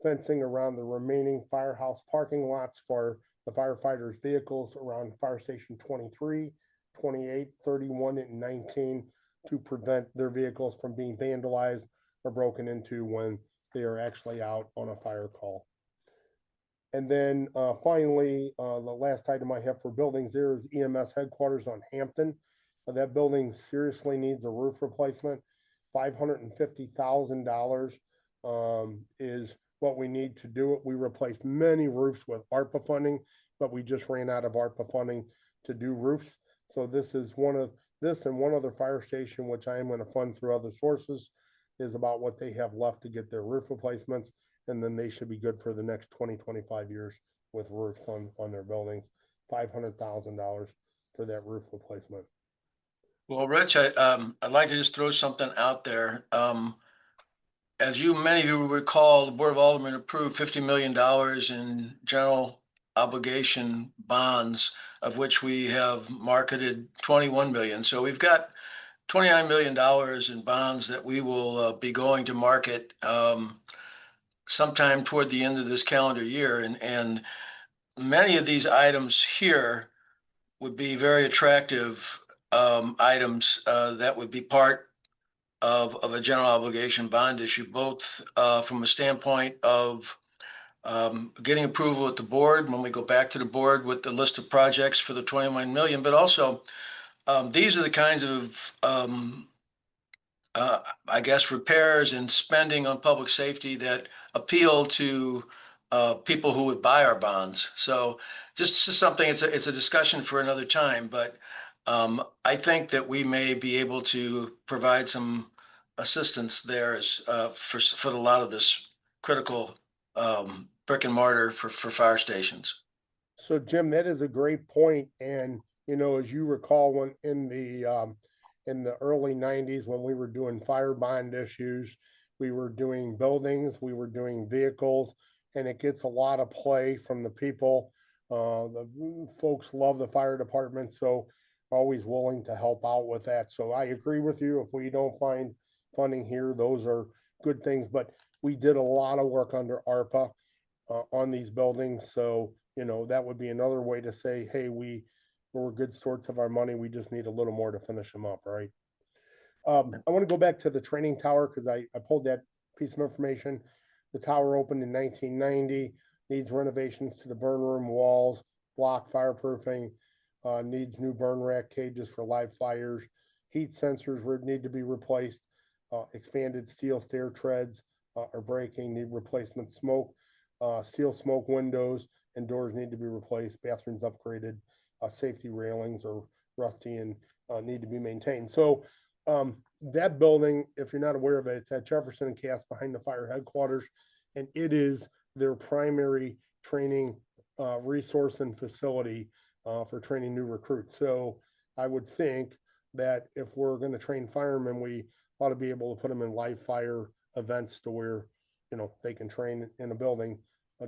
fencing around the remaining firehouse parking lots for the firefighters' vehicles around Fire Station 23, 28, 31, and 19 to prevent their vehicles from being vandalized or broken into when they are actually out on a fire call. And then finally, the last item I have for buildings there is EMS headquarters on Hampton. That building seriously needs a roof replacement. $550,000 is what we need to do it. We replaced many roofs with ARPA funding, but we just ran out of ARPA funding to do roofs. So this is this and one other fire station, which I am going to fund through other sources, is about what they have left to get their roof replacements. And then they should be good for the next 20, 25 years with roofs on their buildings. $500,000 for that roof replacement. Well, Rich, I'd like to just throw something out there. As many of you recall, the Board of Aldermen approved $50 million in general obligation bonds, of which we have marketed 21 million. So we've got $29 million in bonds that we will be going to market sometime toward the end of this calendar year. And many of these items here would be very attractive items that would be part of a general obligation bond issue, both from a standpoint of getting approval at the board when we go back to the board with the list of projects for the 21 million, but also these are the kinds of I guess repairs and spending on public safety that appeal to people who would buy our bonds. So just something, it's a discussion for another time, but I think that we may be able to provide some assistance there as for a lot of this critical brick and mortar for fire stations. So Jim, that is a great point. And, you know, as you recall, when in the early 90s, when we were doing fire bond issues, we were doing buildings, we were doing vehicles, and it gets a lot of play from the people. The folks love the fire department, so always willing to help out with that. So I agree with you. If we don't find funding here, those are good things. But we did a lot of work under ARPA on these buildings. So, you know, that would be another way to say, hey, we're good stewards of our money. We just need a little more to finish them up, right? I want to go back to the training tower because I pulled that piece of information. The tower opened in 1990, needs renovations to the burn room walls, block fireproofing, needs new burn rack cages for live fires. Heat sensors need to be replaced. Expanded steel stair treads are breaking, need replacement. Steel smoke windows and doors need to be replaced. Bathrooms upgraded. Safety railings are rusty and need to be maintained. So that building, if you're not aware of it, it's at Jefferson and Cass behind the fire headquarters, and it is their primary training resource and facility for training new recruits. So I would think that if we're going to train firemen, we ought to be able to put them in live fire events to where, you know, they can train in a building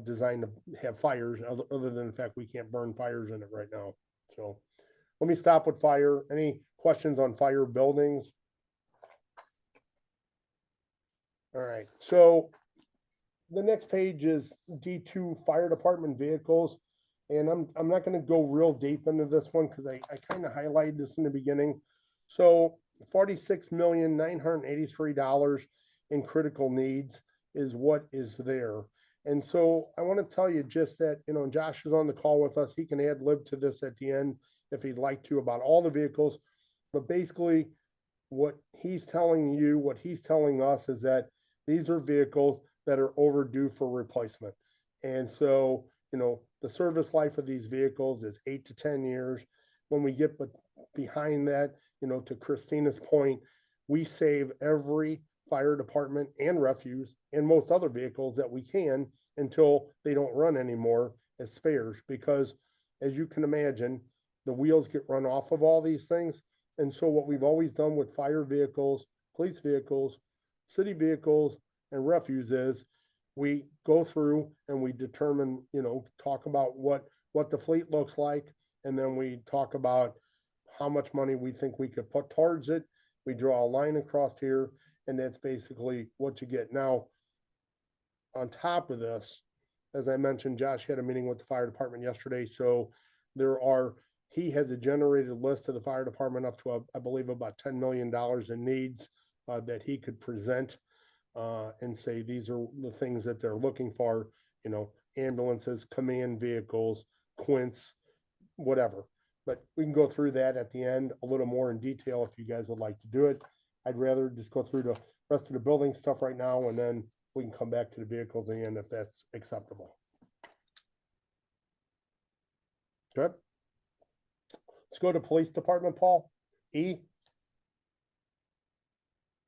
designed to have fires, other than the fact we can't burn fires in it right now. So let me stop with fire. Any questions on fire buildings? All right, so the next page is D2 fire department vehicles. And I'm not going to go real deep into this one because I kind of highlighted this in the beginning. So $46,983 in critical needs is what is there. And so I want to tell you just that, you know, Josh is on the call with us. He can add lib to this at the end if he'd like to about all the vehicles. But basically what he's telling you, what he's telling us is that these are vehicles that are overdue for replacement. And so, you know, the service life of these vehicles is 8 to 10 years. When we get behind that, you know, to Christina's point, we save every fire department and refuse and most other vehicles that we can until they don't run anymore. as spares, because as you can imagine, the wheels get run off of all these things. And so what we've always done with fire vehicles, police vehicles, city vehicles, and refuse is we go through and we determine, talk about what the fleet looks like, and then we talk about how much money we think we could put towards it. We draw a line across here, and that's basically what you get. Now, on top of this, as I mentioned, Josh had a meeting with the fire department yesterday, so he has a generated list of the fire department up to, I believe, about $10 million in needs that he could present and say, these are the things that they're looking for, ambulances, command vehicles, quints, whatever. But we can go through that at the end a little more in detail if you guys would like to do it. I'd rather just go through the rest of the building stuff right now, and then we can come back to the vehicles at the end if that's acceptable. Good. Let's go to police department, Paul. E.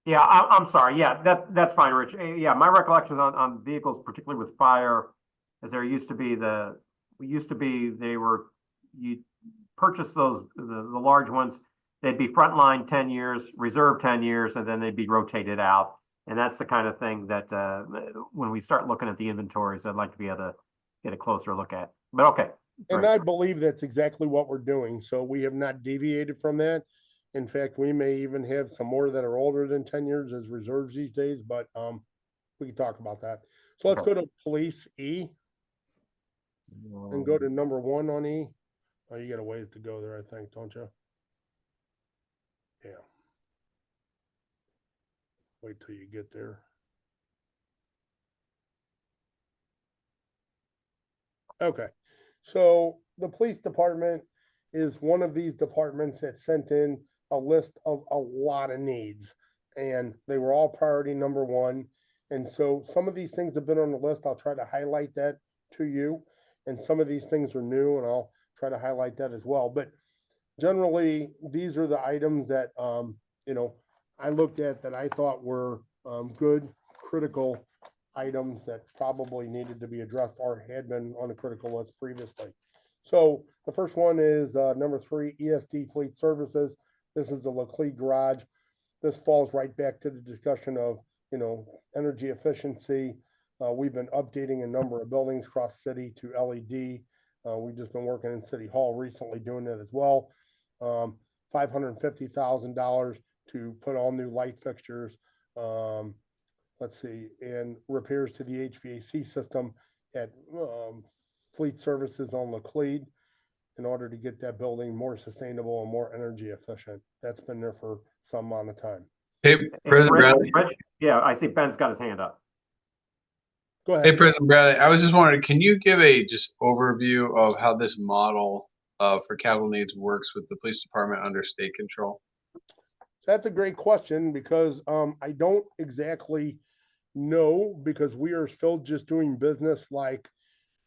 Yeah, I'm sorry. Yeah, that's fine, Rich. Yeah, my recollections on vehicles, particularly with fire, is you purchase those, the large ones, they'd be frontline 10 years, reserve 10 years, and then they'd be rotated out. And that's the kind of thing that when we start looking at the inventories, I'd like to be able to get a closer look at. But okay. And great. I believe that's exactly what we're doing. So we have not deviated from that. In fact, we may even have some more that are older than 10 years as reserves these days, but we can talk about that. So let's go to police E and go to number 1 on E. Oh, you got a ways to go there, I think, don't you? Yeah. Wait till you get there. Okay. So the police department is one of these departments that sent in a list of a lot of needs, and they were all priority number 1. And so some of these things have been on the list. I'll try to highlight that to you. And some of these things are new, and I'll try to highlight that as well. But generally, these are the items that, I looked at that I thought were good, critical items that probably needed to be addressed or had been on the critical list previously. So the first one is number 3, ESD Fleet Services. This is the Laclede Garage. This falls right back to the discussion of, energy efficiency. We've been updating a number of buildings across the city to LED. We've just been working in City Hall recently doing that as well. $550,000 to put all new light fixtures. Let's see, and repairs to the HVAC system at Fleet Services on Laclede in order to get that building more sustainable and more energy efficient. That's been there for some amount of time. Hey, President Bradley. Rich, yeah, I see Ben's got his hand up. Go ahead. Hey, President Bradley. I was just wondering, can you give a just overview of how this model for capital needs works with the police department under state control? That's a great question, because I don't exactly know, because we are still just doing business like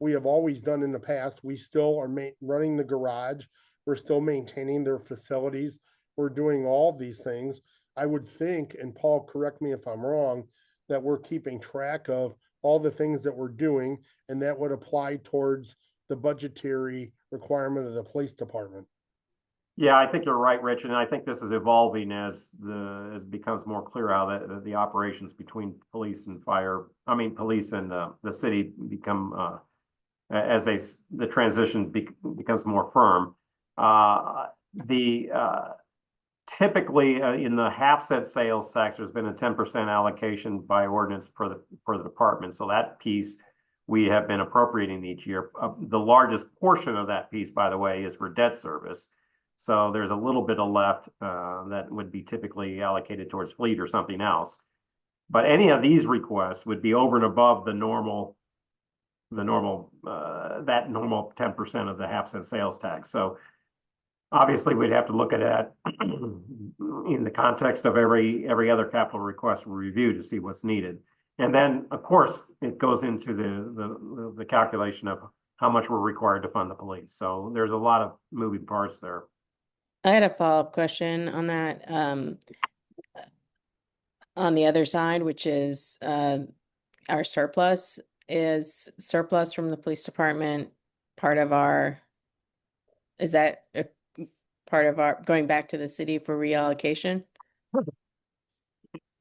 we have always done in the past. We still are running the garage. We're still maintaining their facilities. We're doing all these things. I would think, and Paul, correct me if I'm wrong, that we're keeping track of all the things that we're doing, and that would apply towards the budgetary requirement of the police department. Yeah, I think you're right, Rich, and I think this is evolving as it becomes more clear how that the operations between police and police and the city become as the transition becomes more firm. Typically in the half-cent sales tax, there's been a 10% allocation by ordinance per the department. So that piece we have been appropriating each year. The largest portion of that piece, by the way, is for debt service. So there's a little bit of left that would be typically allocated towards fleet or something else. But any of these requests would be over and above the normal 10% of the half-cent sales tax. So obviously, we'd have to look at that in the context of every other capital request we review to see what's needed. And then, of course, it goes into the calculation of how much we're required to fund the police. So there's a lot of moving parts there. I had a follow-up question on that. On the other side, which is our surplus from the police department part of our, is that a part of our, going back to the city for reallocation?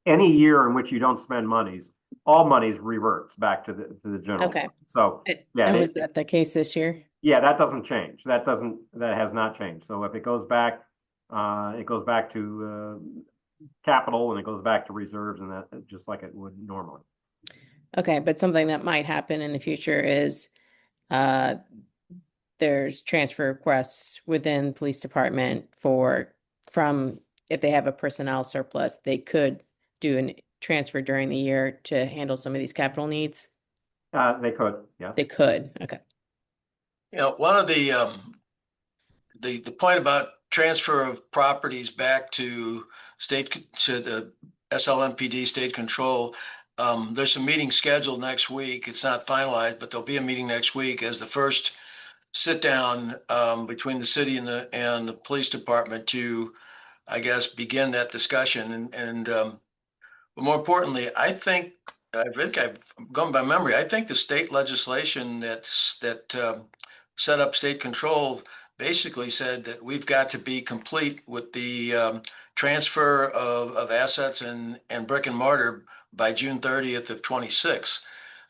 Any year in which you don't spend monies, all monies reverts back to the general Okay. fund. So, yeah, And was that the case this year? yeah, that doesn't change. That has not changed. So if it goes back to capital, and it goes back to reserves, and that just like it would normally. Okay, but something that might happen in the future is there's transfer requests within police department from if they have a personnel surplus, they could do a transfer during the year to handle some of these capital needs. They could, yes. They could, okay. You know, one of the point about transfer of properties back to the SLMPD state control, there's some meetings scheduled next week. It's not finalized, but there'll be a meeting next week as the first sit down between the city and the police department to, I guess, begin that discussion. But more importantly, I think I've gone by memory. I think the state legislation that set up state control basically said that we've got to be complete with the transfer of assets and brick and mortar by June 30th of 26.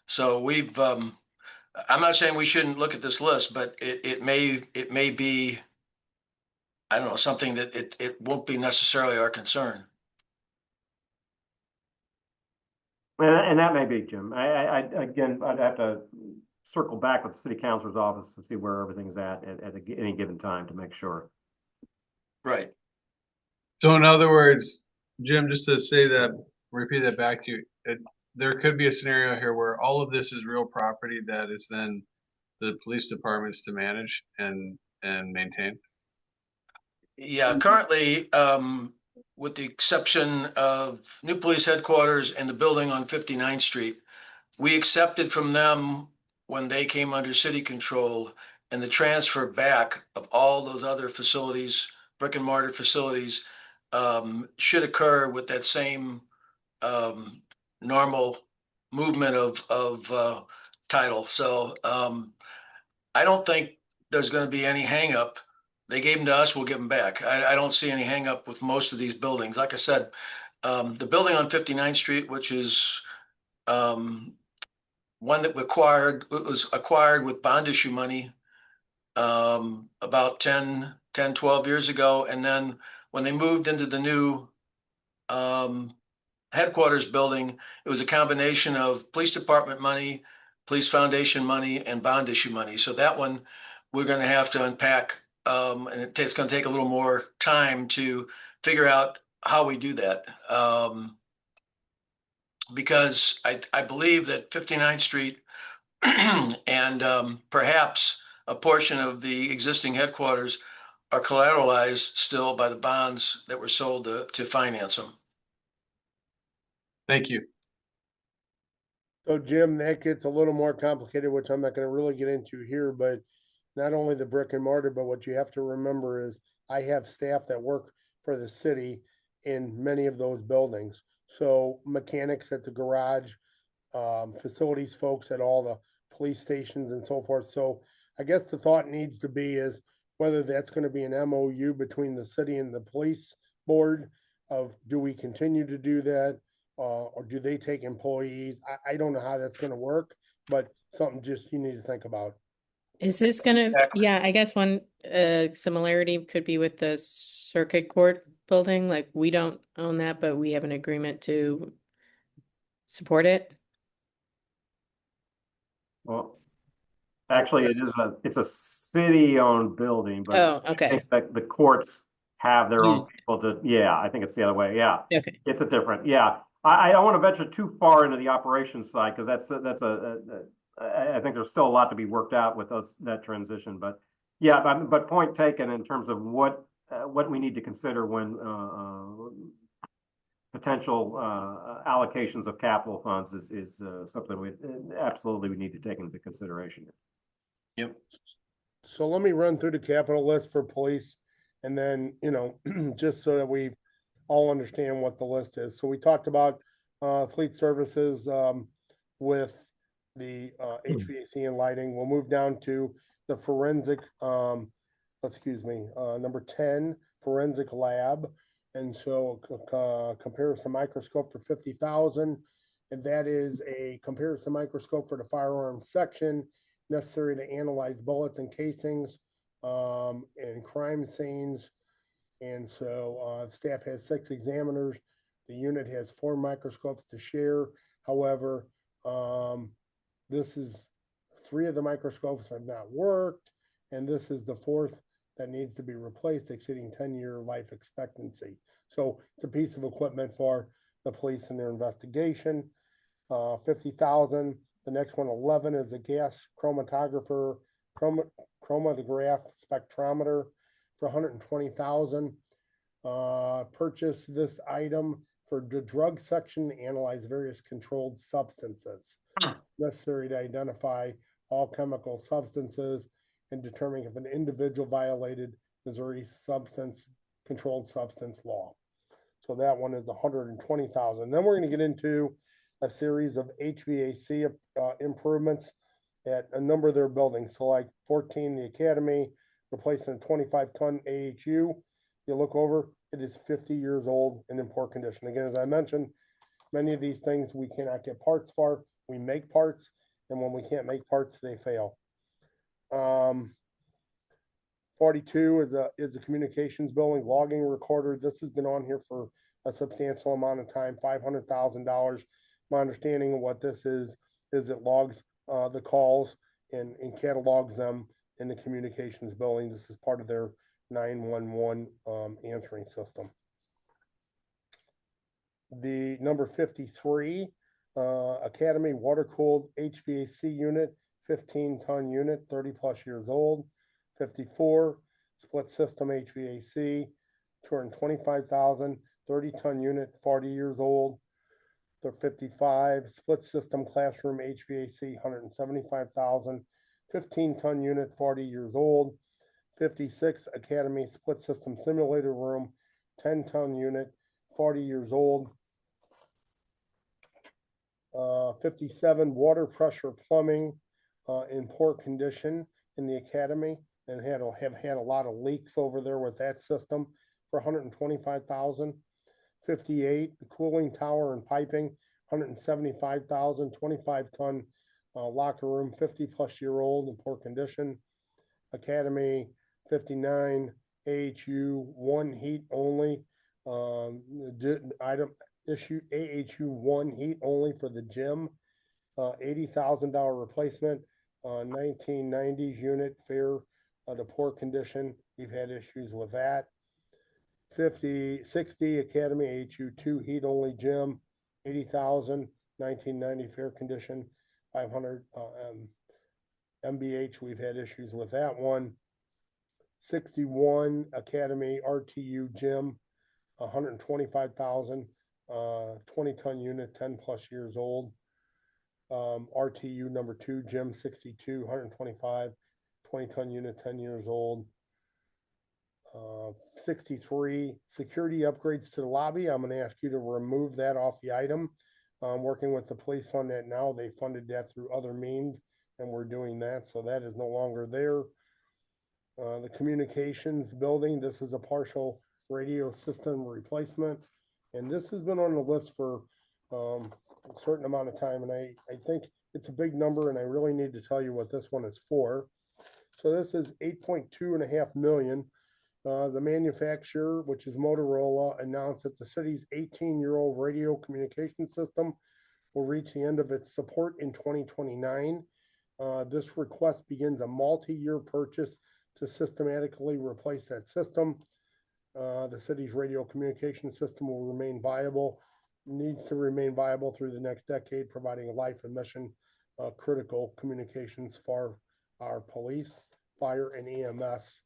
So we've I'm not saying we shouldn't look at this list, but it may be, I don't know, something that it won't be necessarily our concern. And that may be, Jim. Again, I'd have to circle back with the city councilor's office to see where everything's at any given time to make sure. Right. So in other words, Jim, just to say that, repeat that back to you, there could be a scenario here where all of this is real property that is then the police departments to manage and maintain. Yeah, currently, with the exception of new police headquarters and the building on 59th Street, we accepted from them when they came under city control, and the transfer back of all those other facilities, brick and mortar facilities, should occur with that same normal movement of title. So I don't think there's going to be any hang up. They gave them to us, we'll give them back. I don't see any hang up with most of these buildings. Like I said, the building on 59th Street, which is one that was acquired with bond issue money about 12 years ago. And then when they moved into the new headquarters building, it was a combination of police department money, police foundation money, and bond issue money. So that one we're going to have to unpack, and it's going to take a little more time to figure out how we do that. Because I believe that 59th Street and perhaps a portion of the existing headquarters are collateralized still by the bonds that were sold to finance them. Thank you. So Jim, that gets a little more complicated, which I'm not gonna really get into here, but not only the brick and mortar, but what you have to remember is I have staff that work for the city in many of those buildings. So mechanics at the garage, facilities folks at all the police stations and so forth. So I guess the thought needs to be is whether that's gonna be an MOU between the city and the police board of, do we continue to do that? Or do they take employees? I don't know how that's gonna work, but something just you need to think about. Is this gonna, Exactly. yeah, I guess one similarity could be with the circuit court building, like we don't own that, but we have an agreement to support it. Well, actually, it's a city-owned building, but Oh, I okay, think that the courts have their own Use- people yeah, I think it's the other way, yeah. okay. It's a different, yeah. I don't want to venture too far into the operations side, because I think there's still a lot to be worked out with that transition, but yeah, but point taken in terms of what we need to consider when potential allocations of capital funds is something we absolutely need to take into consideration. Yep. So let me run through the capital list for police and then, just so that we all understand what the list is. So we talked about fleet services with the HVAC and lighting. We'll move down to the forensic, number 10, forensic lab. And so comparison microscope for 50,000. And that is a comparison microscope for the firearms section necessary to analyze bullets and casings and crime scenes. And so staff has 6 examiners. The unit has 4 microscopes to share. However, this is 3 of the microscopes have not worked, and this is the 4th that needs to be replaced, exceeding 10-year life expectancy. So it's a piece of equipment for the police in their investigation. 50,000. The next one, 11, is a gas chromatographer, chromatograph spectrometer for 120,000. Purchase this item for the drug section to analyze various controlled substances necessary to identify all chemical substances and determine if an individual violated Missouri controlled substance law. So that one is 120,000. Then we're going to get into a series of HVAC improvements at a number of their buildings. So like 14, the Academy, replacing a 25-ton AHU. You look over, it is 50 years old and in poor condition. Again, as I mentioned, many of these things we cannot get parts for. We make parts, and when we can't make parts, they fail. 42 is a communications building, logging recorder. This has been on here for a substantial amount of time, $500,000. My understanding of what this is it logs the calls and catalogs them in the communications building. This is part of their 911 answering system. The number 53, Academy water-cooled HVAC unit, 15-ton unit, 30+ years old. 54, split system HVAC, 225,000, 30-ton unit, 40 years old. The 55, split system classroom HVAC, 175,000, 15-ton unit, 40 years old. 56, Academy split system simulator room, 10-ton unit, 40 years old. 57, water pressure plumbing in poor condition in the Academy, and have had a lot of leaks over there with that system for 125,000. 58, the cooling tower and piping, 175,000, 25-ton locker room, 50+ year old in poor condition. Academy 59, AHU 1 heat only. Item issue AHU 1 heat only for the gym. $80,000 replacement. 1990s unit, fair to poor condition. We've had issues with that. 60 Academy AHU 2 heat only gym, 80,000, 1990 fair condition. 500 MBH, we've had issues with that one. 61 Academy RTU gym, 125,000, 20-ton unit, 10+ years old. RTU number 2 gym, 62, 125, 20-ton unit, 10 years old. 63 security upgrades to the lobby. I'm going to ask you to remove that off the item. I'm working with the police on that now. They funded that through other means, and we're doing that, so that is no longer there. The communications building, this is a partial radio system replacement, and this has been on the list for a certain amount of time, and I think it's a big number, and I really need to tell you what this one is for. So this is 8.2.5 million. The manufacturer, which is Motorola, announced that the city's 18-year-old radio communication system will reach the end of its support in 2029. This request begins a multi-year purchase to systematically replace that system. The city's radio communication system will remain viable, needs to remain viable through the next decade, providing life and mission critical communications for our police, fire, and EMS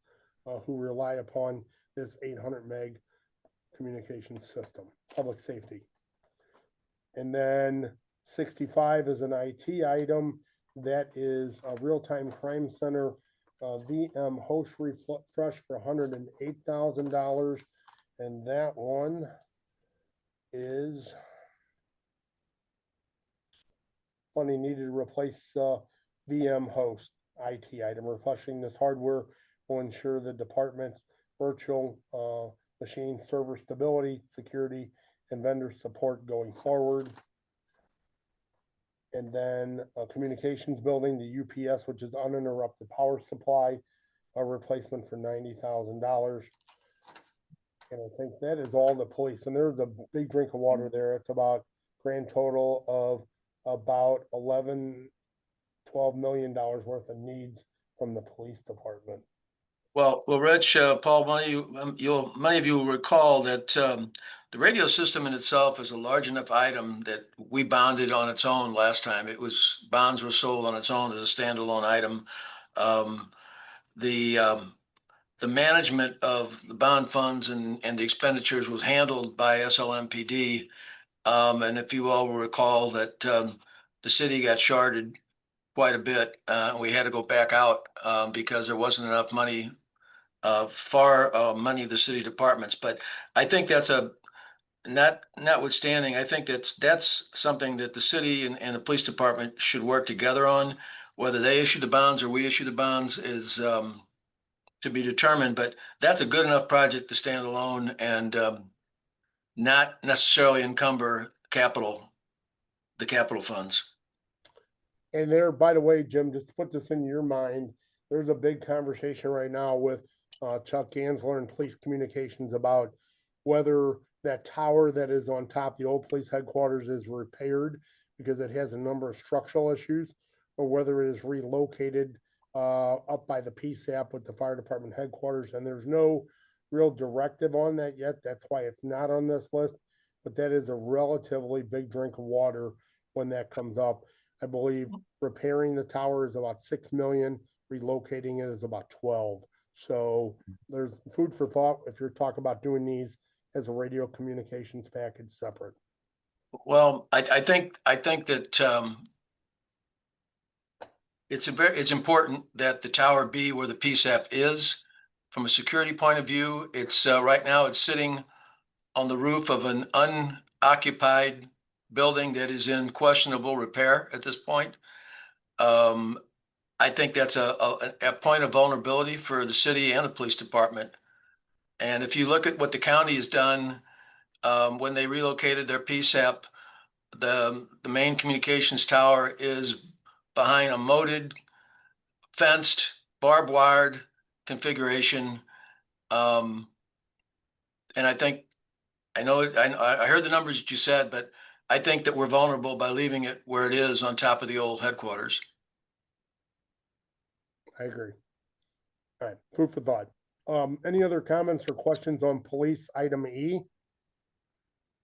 who rely upon this 800 meg communication system, public safety. And then 65 is an IT item. That is a real-time crime center VM host refresh for $108,000. And that one is funding needed to replace VM host. IT item. Refreshing this hardware will ensure the department's virtual machine server stability, security, and vendor support going forward. And then a communications building, the UPS, which is uninterrupted power supply, a replacement for $90,000. And I think that is all the police. And there's a big drink of water there. It's about grand total of about $12 million worth of needs from the police department. Well, Rich, Paul, many of you will recall that the radio system in itself is a large enough item that we bonded on its own last time. Bonds were sold on its own as a standalone item. The management of the bond funds and the expenditures was handled by SLMPD. And if you all will recall that the city got shorted quite a bit. We had to go back out because there wasn't enough money for many of the city departments. But I think that's notwithstanding, I think that's something that the city and the police department should work together on. Whether they issue the bonds or we issue the bonds is to be determined. But that's a good enough project to stand alone and not necessarily encumber the capital funds. And there, by the way, Jim, just to put this in your mind, there's a big conversation right now with Chuck Gansler and Police Communications about whether that tower that is on top of the old police headquarters is repaired because it has a number of structural issues, or whether it is relocated up by the PSAP with the fire department headquarters. And there's no real directive on that yet. That's why it's not on this list, but that is a relatively big drink of water when that comes up. I believe repairing the tower is about 6 million, relocating it is about 12. So there's food for thought if you're talking about doing these as a radio communications package separate. Well, I think that it's important that the tower be where the PSAP is. From a security point of view, it's right now it's sitting on the roof of an unoccupied building that is in questionable repair at this point. I think that's a point of vulnerability for the city and the police department. And if you look at what the county has done when they relocated their PSAP, the main communications tower is behind a moated, fenced, barbed wired configuration. And I heard the numbers that you said, but I think that we're vulnerable by leaving it where it is on top of the old headquarters. I agree. All right, food for thought. Any other comments or questions on police item E?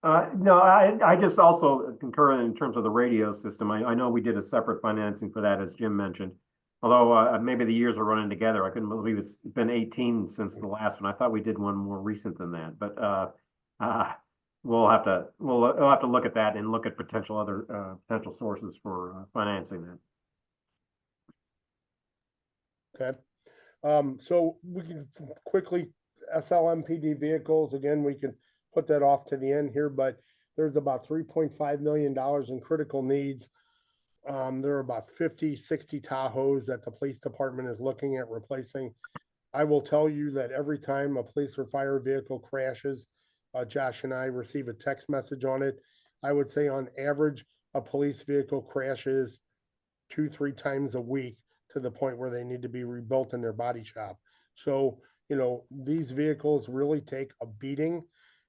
No, I just also concur in terms of the radio system. I know we did a separate financing for that, as Jim mentioned. Although maybe the years are running together. I couldn't believe it's been 18 since the last one. I thought we did one more recent than that. But we'll have to look at that and look at potential other potential sources for financing that. Okay. So we can quickly, SLMPD vehicles, again, we can put that off to the end here, but there's about $3.5 million in critical needs. There are about 50, 60 Tahoes that the police department is looking at replacing. I will tell you that every time a police or fire vehicle crashes, Josh and I receive a text message on it. I would say on average, a police vehicle crashes 2-3 times a week to the point where they need to be rebuilt in their body shop. So, these vehicles really take a beating.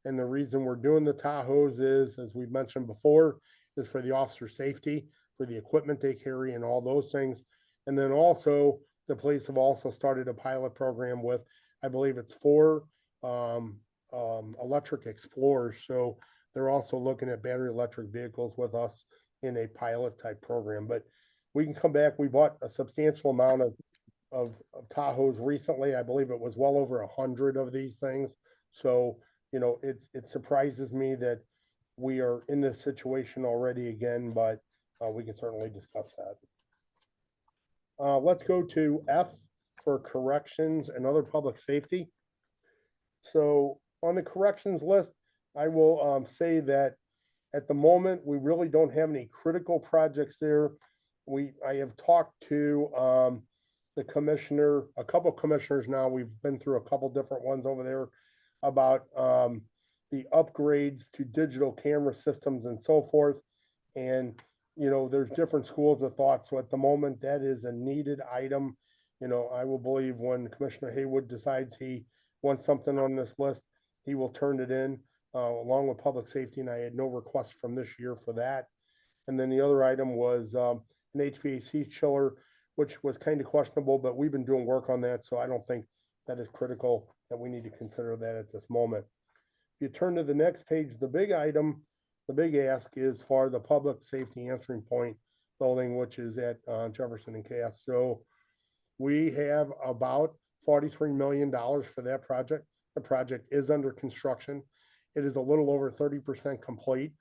And the reason we're doing the Tahoes is, as we've mentioned before, is for the officer safety, for the equipment they carry and all those things. And then also the police have also started a pilot program with, I believe it's 4 electric Explorers. So they're also looking at battery electric vehicles with us in a pilot type program. But we can come back. We bought a substantial amount of Tahoes recently. I believe it was well over 100 of these things. So, it surprises me that we are in this situation already again, but we can certainly discuss that. Let's go to F for corrections and other public safety. So on the corrections list, I will say that at the moment, we really don't have any critical projects there. I have talked to a couple commissioners now, we've been through a couple different ones over there about the upgrades to digital camera systems and so forth. And, there's different schools of thought. So at the moment, that is a needed item. I will believe when Commissioner Haywood decides he wants something on this list, he will turn it in along with public safety. And I had no request from this year for that. And then the other item was an HVAC chiller, which was kind of questionable, but we've been doing work on that. So I don't think that is critical that we need to consider that at this moment. If you turn to the next page, the big item, the big ask is for the public safety answering point building, which is at Jefferson and Cass. So we have about $43 million for that project. The project is under construction. It is a little over 30% complete.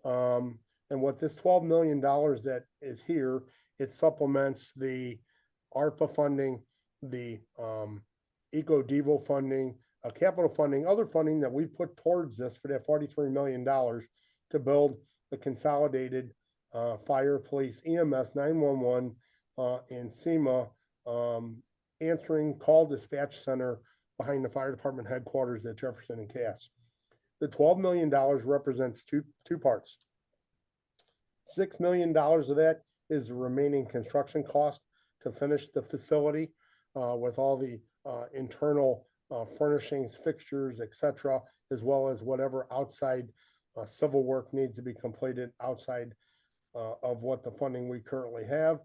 And what this $12 million that is here, it supplements the ARPA funding, the EcoDevo funding, capital funding, other funding that we put towards this for that $43 million to build the consolidated fire, police, EMS, 911, and SEMA answering call dispatch center behind the fire department headquarters at Jefferson and Cass. The $12 million represents two parts. $6 million of that is the remaining construction cost to finish the facility with all the internal furnishings, fixtures, etc., as well as whatever outside civil work needs to be completed outside of what the funding we currently have.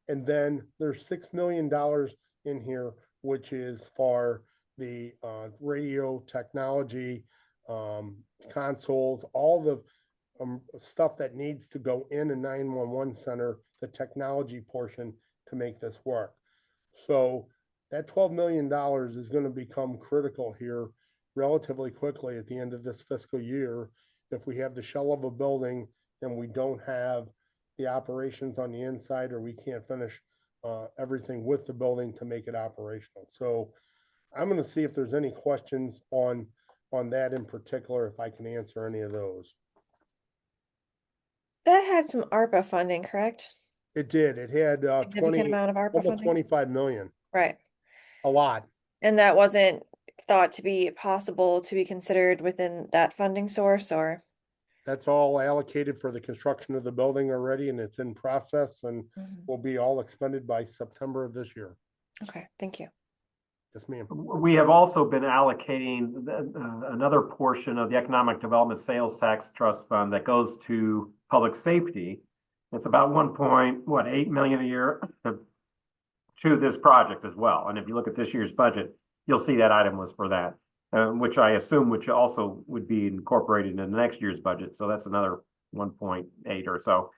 And then there's $6 million in here, which is for the radio technology, consoles, all the stuff that needs to go in a 911 center, the technology portion to make this work. So that $12 million is going to become critical here relatively quickly at the end of this fiscal year. If we have the shell of a building and we don't have the operations on the inside, or we can't finish everything with the building to make it operational. So I'm going to see if there's any questions on that in particular, if I can answer any of those. That had some ARPA funding, correct? It did. It had Significant amount of ARPA almost funding? 25 million. Right. A lot. And that wasn't thought to be possible to be considered within that funding source, or? That's all allocated for the construction of the building already, and it's in process and will be all expended by September of this year. Okay, thank you. Yes, ma'am. We have also been allocating another portion of the Economic Development Sales Tax Trust Fund that goes to public safety. It's about 1.8 million a year to this project as well. And if you look at this year's budget, you'll see that item was for that, which I assume which also would be incorporated in the next year's budget. So that's another 1.8 or so,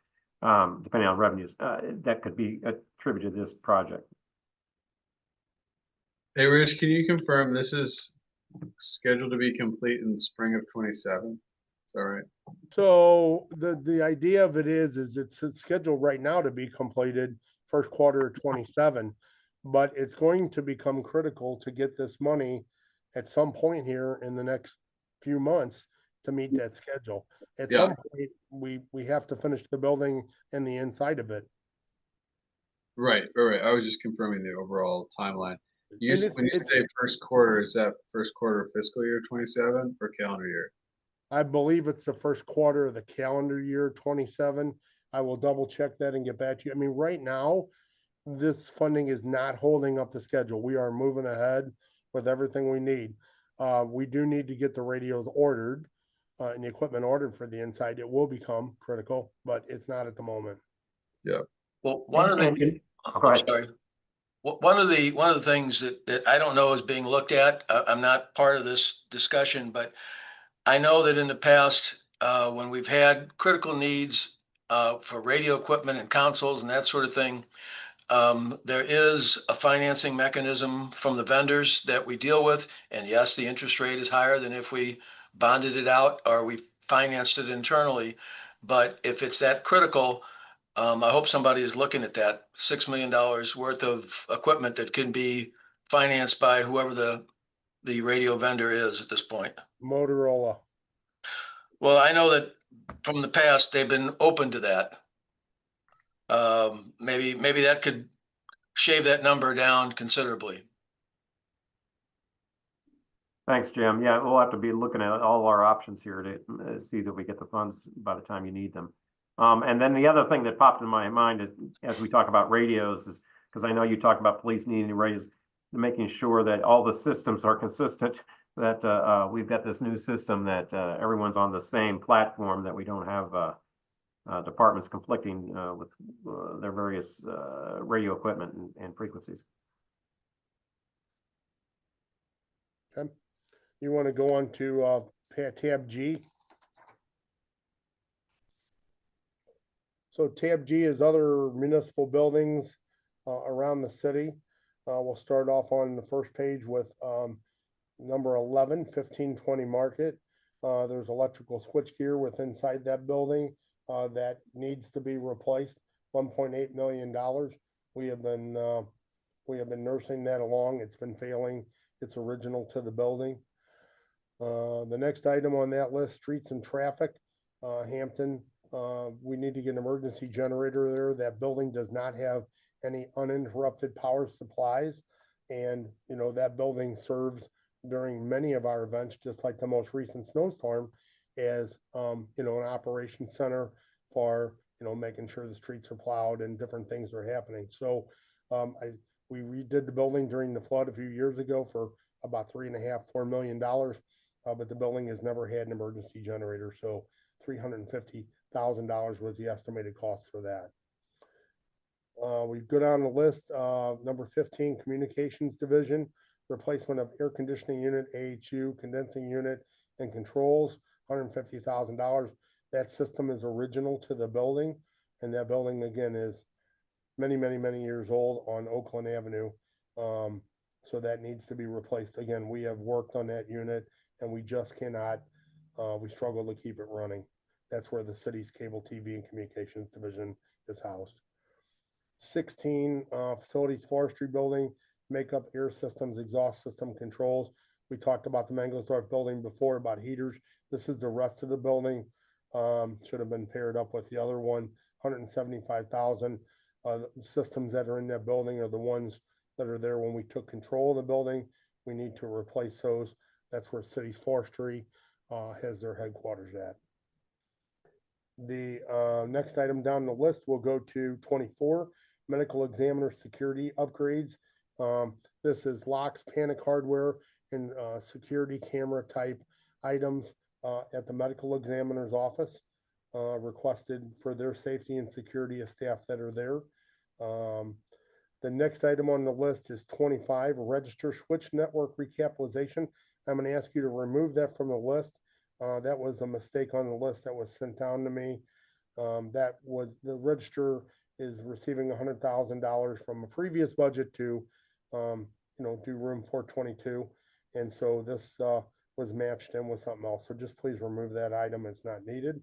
depending on revenues, that could be attributed to this project. Hey, Rich, can you confirm this is scheduled to be complete in spring of 27? Is that right? So the idea of it is it's scheduled right now to be completed first quarter of 27, but it's going to become critical to get this money at some point here in the next few months to meet that schedule. At some point, we have to finish the building and the inside of it. Right. I was just confirming the overall timeline. When you say first quarter, is that first quarter of fiscal year 27 or calendar year? I believe it's the first quarter of the calendar year 27. I will double check that and get back to you. I mean, right now, this funding is not holding up the schedule. We are moving ahead with everything we need. We do need to get the radios ordered and the equipment ordered for the inside. It will become critical, but it's not at the moment. Yeah. Well, one of the things that I don't know is being looked at. I'm not part of this discussion, but I know that in the past, when we've had critical needs for radio equipment and consoles and that sort of thing, there is a financing mechanism from the vendors that we deal with. And yes, the interest rate is higher than if we bonded it out or we financed it internally. But if it's that critical, I hope somebody is looking at that $6 million worth of equipment that can be financed by whoever the radio vendor is at this point. Motorola. Well, I know that from the past, they've been open to that. Maybe that could shave that number down considerably. Thanks, Jim. Yeah, we'll have to be looking at all our options here to see that we get the funds by the time you need them. And then the other thing that popped in my mind is, as we talk about radios, is because I know you talked about police needing radios, making sure that all the systems are consistent, that we've got this new system that everyone's on the same platform, that we don't have departments conflicting with their various radio equipment and frequencies. Okay. You want to go on to tab G? So tab G is other municipal buildings around the city. We'll start off on the first page with number 11, 1520 Market. There's electrical switchgear with inside that building that needs to be replaced. $1.8 million. We have been nursing that along. It's been failing. It's original to the building. The next item on that list, streets and traffic, Hampton. We need to get an emergency generator there. That building does not have any uninterrupted power supplies. And, you know, that building serves during many of our events, just like the most recent snowstorm, as, you know, an operations center for, you know, making sure the streets are plowed and different things are happening. So we redid the building during the flood a few years ago for about $3.5–4 million. But the building has never had an emergency generator. So $350,000 was the estimated cost for that. We go down the list, number 15, Communications Division, replacement of air conditioning unit, AHU, condensing unit, and controls, $150,000. That system is original to the building, and that building, again, is many, many, many years old on Oakland Avenue. So that needs to be replaced. Again, we have worked on that unit, and we just cannot, we struggle to keep it running. That's where the city's cable TV and communications division is housed. 16, facilities, forestry building, makeup, air systems, exhaust system controls. We talked about the Mangelsdorf building before about heaters. This is the rest of the building. Should have been paired up with the other one, $175,000. The systems that are in that building are the ones that are there when we took control of the building. We need to replace those. That's where city's forestry has their headquarters at. The next item down the list, we'll go to 24, medical examiner security upgrades. This is locks, panic hardware, and security camera type items at the medical examiner's office, requested for their safety and security of staff that are there. The next item on the list is 25, register switch network recapitalization. I'm going to ask you to remove that from the list. That was a mistake on the list that was sent down to me. That was, the register is receiving $100,000 from a previous budget to, you know, do room 422. And so this was matched in with something else. So just please remove that item. It's not needed.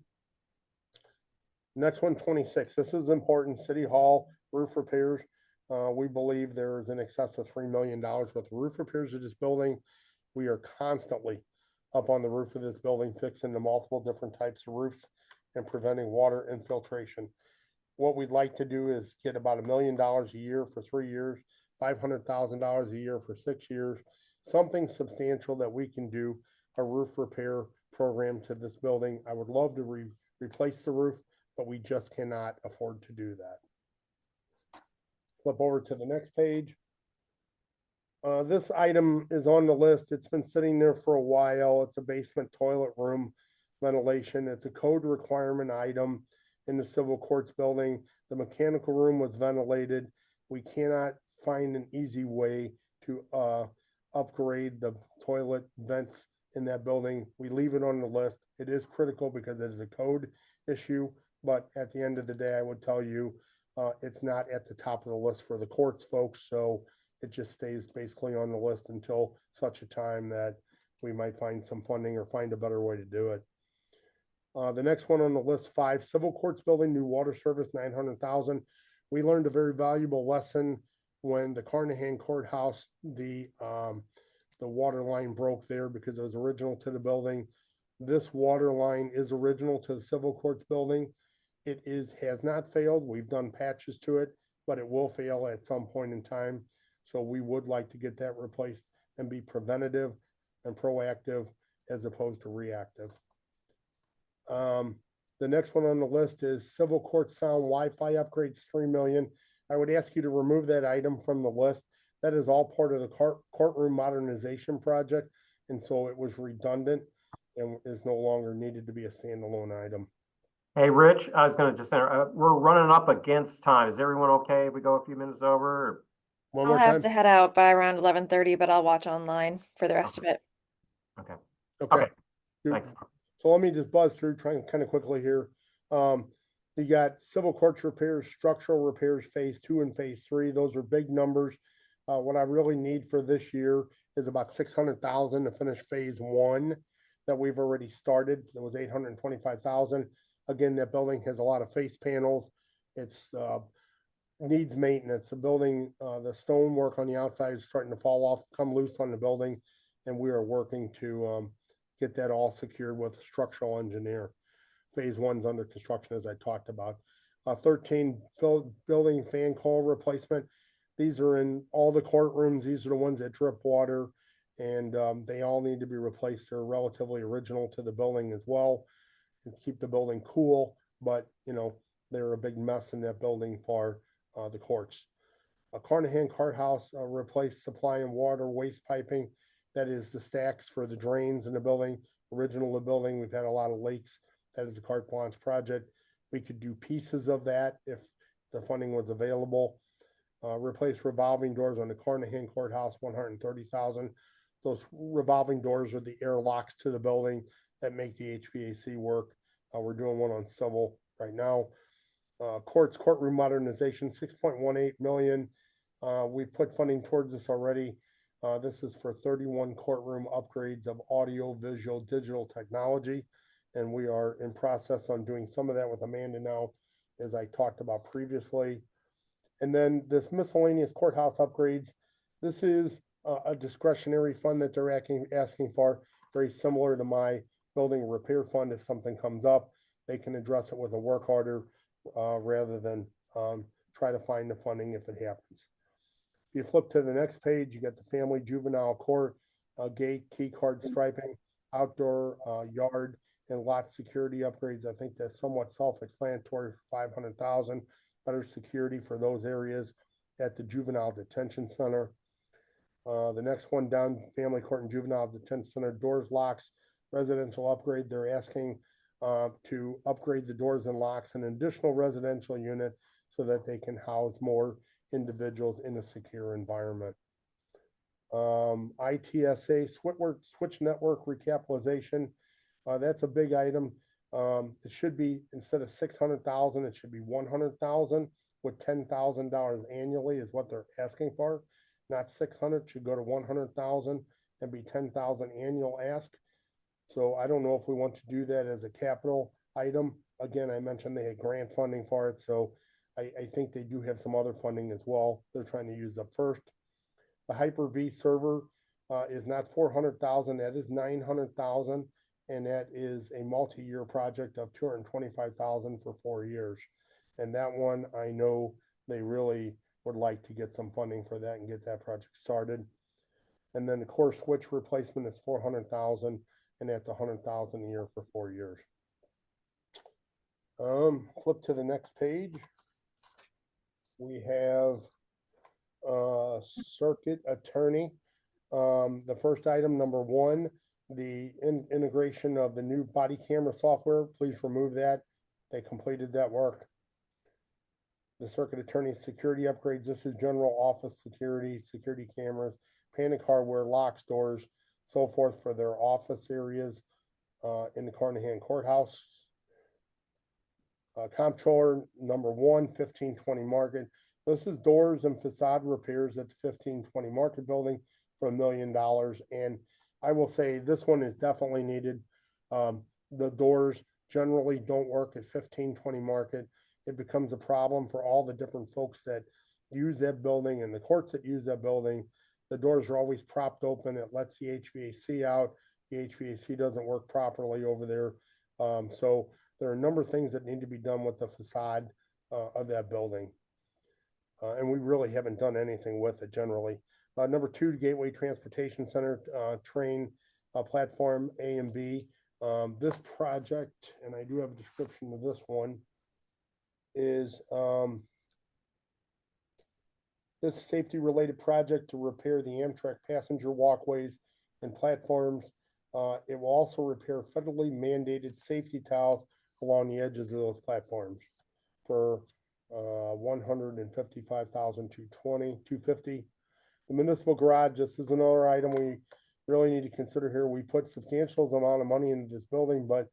Next one, 26. This is important. City Hall roof repairs. We believe there is in excess of $3 million with roof repairs of this building. We are constantly up on the roof of this building, fixing the multiple different types of roofs and preventing water infiltration. What we'd like to do is get about $1 million a year for 3 years, $500,000 a year for 6 years, something substantial that we can do a roof repair program to this building. I would love to replace the roof, but we just cannot afford to do that. Flip over to the next page. This item is on the list. It's been sitting there for a while. It's a basement toilet room ventilation. It's a code requirement item in the civil courts building. The mechanical room was ventilated. We cannot find an easy way to upgrade the toilet vents in that building. We leave it on the list. It is critical because it is a code issue, but at the end of the day, I would tell you it's not at the top of the list for the courts folks. So it just stays basically on the list until such a time that we might find some funding or find a better way to do it. The next one on the list, 5, civil courts building, new water service, $900,000. We learned a very valuable lesson when the Carnahan Courthouse, the water line broke there because it was original to the building. This water line is original to the civil courts building. It has not failed. We've done patches to it. but it will fail at some point in time. So we would like to get that replaced and be preventative and proactive as opposed to reactive. The next one on the list is civil court sound Wi-Fi upgrades, 3 million. I would ask you to remove that item from the list. That is all part of the courtroom modernization project, and so it was redundant and is no longer needed to be a standalone item. Hey, Rich, I was gonna just say, we're running up against time. Is everyone okay if we go a few minutes over? Or- One I'll more have time. to head out by around 11:30, but I'll watch online for the rest of it. Okay, Okay. okay, thanks. So let me just buzz through, trying kind of quickly here. You got civil courts repairs, structural repairs, phase 2 and phase 3. Those are big numbers. What I really need for this year is about 600,000 to finish phase 1 that we've already started. It was 825,000. Again, that building has a lot of face panels. It's needs maintenance. The building, the stonework on the outside is starting to fall off, come loose on the building, and we are working to get that all secured with a structural engineer. Phase 1's under construction, as I talked about. 13 building fan coil replacement. These are in all the courtrooms. These are the ones that drip water, and they all need to be replaced. They're relatively original to the building as well, and keep the building cool. But you know, they're a big mess in that building for the courts. Carnahan Courthouse replaced supply and water waste piping. That is the stacks for the drains in the building. Original the building, we've had a lot of leaks. That is a carte blanche project. We could do pieces of that if the funding was available. Replace revolving doors on the Carnahan Courthouse, 130,000. Those revolving doors are the air locks to the building that make the HVAC work. We're doing one on civil right now. Courtroom modernization, 6.18 million. We put funding towards this already. This is for 31 courtroom upgrades of audio, visual, digital technology. And we are in process on doing some of that with Amanda now, as I talked about previously. And then this miscellaneous courthouse upgrades. This is a discretionary fund that they're asking for, very similar to my building repair fund. If something comes up, they can address it with a work order rather than try to find the funding if it happens. If you flip to the next page, you got the family juvenile court, gate, key card striping, outdoor yard, and lot security upgrades. I think that's somewhat self-explanatory for 500,000. Better security for those areas at the juvenile detention center. The next one down, family court and juvenile detention center, doors, locks, residential upgrade. They're asking to upgrade the doors and locks, an additional residential unit so that they can house more individuals in a secure environment. ITSA switch network recapitalization. That's a big item. It should be, instead of 600,000, it should be 100,000 with $10,000 annually is what they're asking for. Not 600, should go to 100,000 and be 10,000 annual ask. So I don't know if we want to do that as a capital item. Again, I mentioned they had grant funding for it, so I think they do have some other funding as well. They're trying to use up first. The Hyper-V server is not 400,000, that is 900,000. And that is a multi-year project of 225,000 for 4 years. And that one, I know they really would like to get some funding for that and get that project started. And then the core switch replacement is 400,000, and that's 100,000 a year for 4 years. Flip to the next page. We have circuit attorney. The first item, number 1, the integration of the new body camera software. Please remove that. They completed that work. The circuit attorney security upgrades. This is general office security, security cameras, panic hardware, locks, doors, so forth for their office areas in the Carnahan Courthouse. Comptroller number 1, 1520 Market. This is doors and facade repairs at the 1520 Market building for $1 million. And I will say this one is definitely needed. The doors generally don't work at 1520 Market. It becomes a problem for all the different folks that use that building and the courts that use that building. The doors are always propped open. It lets the HVAC out. The HVAC doesn't work properly over there. So there are a number of things that need to be done with the facade of that building. and we really haven't done anything with it generally. Number two, Gateway Transportation Center, train, platform A and B. This project, and I do have a description of this one, is, this safety related project to repair the Amtrak passenger walkways and platforms. It will also repair federally mandated safety tiles along the edges of those platforms for 155,250. The municipal garage, this is another item we really need to consider here. We put substantial amount of money into this building, but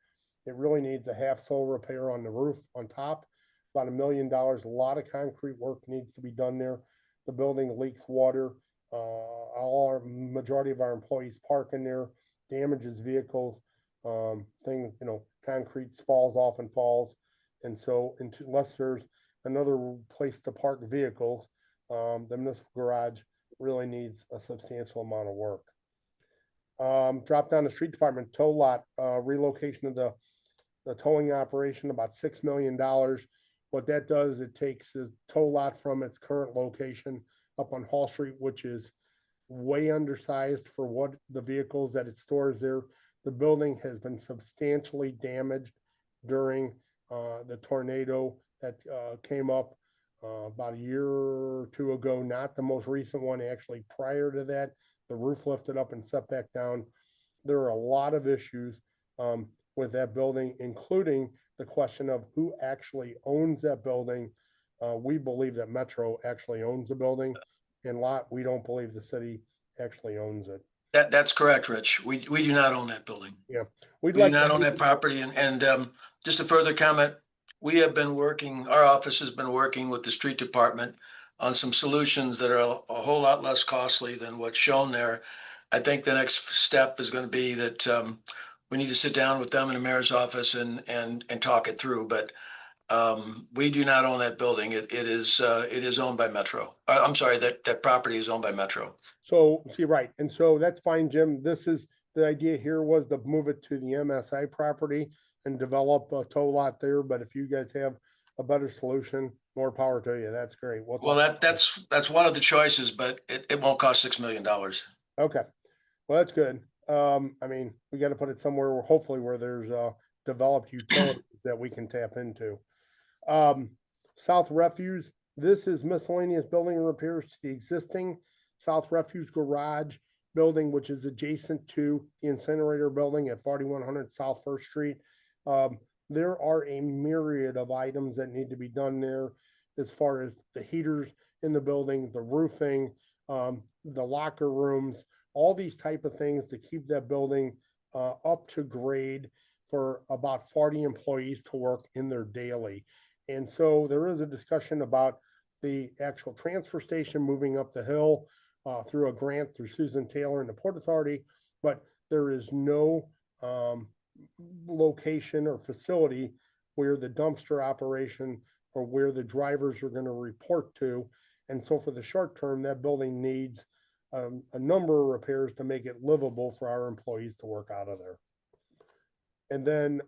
it really needs a half sole repair on the roof on top, about $1 million. A lot of concrete work needs to be done there. The building leaks water. Majority of our employees park in there, damages vehicles. Concrete falls off and falls. And so unless there's another place to park vehicles, the municipal garage really needs a substantial amount of work. Drop down the street department tow lot, relocation of the towing operation, about $6 million. What that does, it takes the tow lot from its current location up on Hall Street, which is way undersized for what the vehicles that it stores there. The building has been substantially damaged during the tornado that came up about a year or two ago, not the most recent one, actually prior to that. The roof lifted up and set back down. There are a lot of issues with that building, including the question of who actually owns that building. We believe that Metro actually owns the building, and we don't believe the city actually owns it. That's correct, Rich. We do not own that building. We do not own that property. And just a further comment, our office has been working with the street department on some solutions that are a whole lot less costly than what's shown there. I think the next step is going to be that we need to sit down with them in the mayor's office and talk it through. But we do not own that building. It is owned by Metro. I'm sorry, that property is owned by Metro. So, see, right. And so that's fine, Jim. This is the idea here was to move it to the MSI property and develop a tow lot there. But if you guys have a better solution, more power to you. That's great. Well, that's one of the choices, but it won't cost $6 million. Okay. Well, that's good. I mean, we got to put it somewhere hopefully where there's developed utilities that we can tap into. South Refuse. This is miscellaneous building repairs to the existing South Refuse garage building, which is adjacent to the incinerator building at 4100 South First Street. There are a myriad of items that need to be done there as far as the heaters in the building, the roofing, the locker rooms, all these type of things to keep that building up to grade for about 40 employees to work in there daily. And so there is a discussion about the actual transfer station moving up the hill through a grant through Susan Taylor and the Port Authority, but there is no location or facility where the dumpster operation or where the drivers are going to report to. And so for the short term, that building needs a number of repairs to make it livable for our employees to work out of there. And then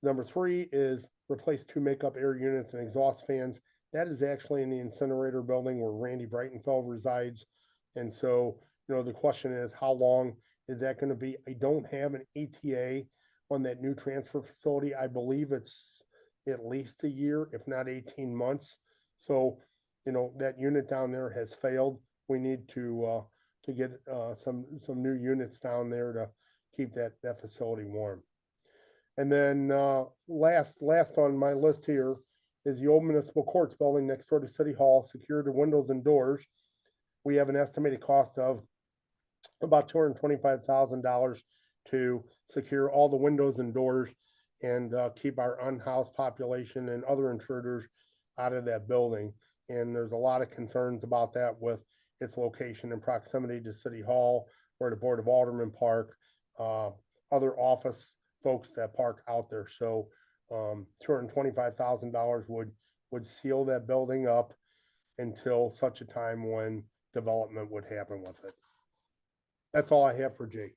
number three is replace 2 makeup air units and exhaust fans. That is actually in the incinerator building where Randy Breitenfeld resides. And so, the question is, how long is that going to be? I don't have an ETA on that new transfer facility. I believe it's at least a year, if not 18 months. So, that unit down there has failed. We need to get some new units down there to keep that facility warm. And then last on my list here is the old municipal courts building next door to City Hall, secure the windows and doors. We have an estimated cost of about $225,000 to secure all the windows and doors and keep our unhoused population and other intruders out of that building. And there's a lot of concerns about that with its location and proximity to City Hall, where the Board of Aldermen park, other office folks that park out there. So $225,000 would seal that building up until such a time when development would happen with it. That's all I have for Jay.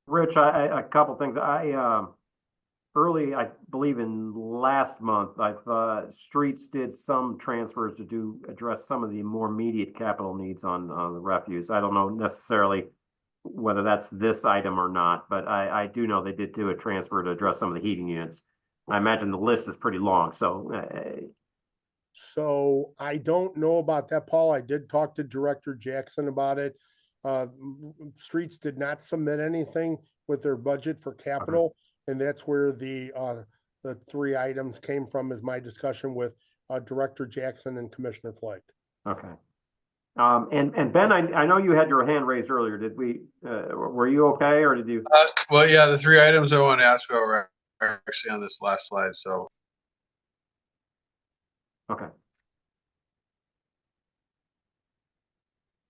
Rich, a couple things. early, I believe in last month, streets did some transfers to address some of the more immediate capital needs on the refuse. I don't know necessarily whether that's this item or not, but I do know they did do a transfer to address some of the heating units. I imagine the list is pretty long, so So I don't know about that, Paul. I did talk to Director Jackson about it. Streets did not submit anything with their budget for capital, and that's where the 3 items came from, is my discussion with Director Jackson and Commissioner Flake. okay. And Ben, I know you had your hand raised earlier. Did we, were you okay, or did you? Well, yeah, the 3 items I want to ask about are actually on this last slide. So Okay.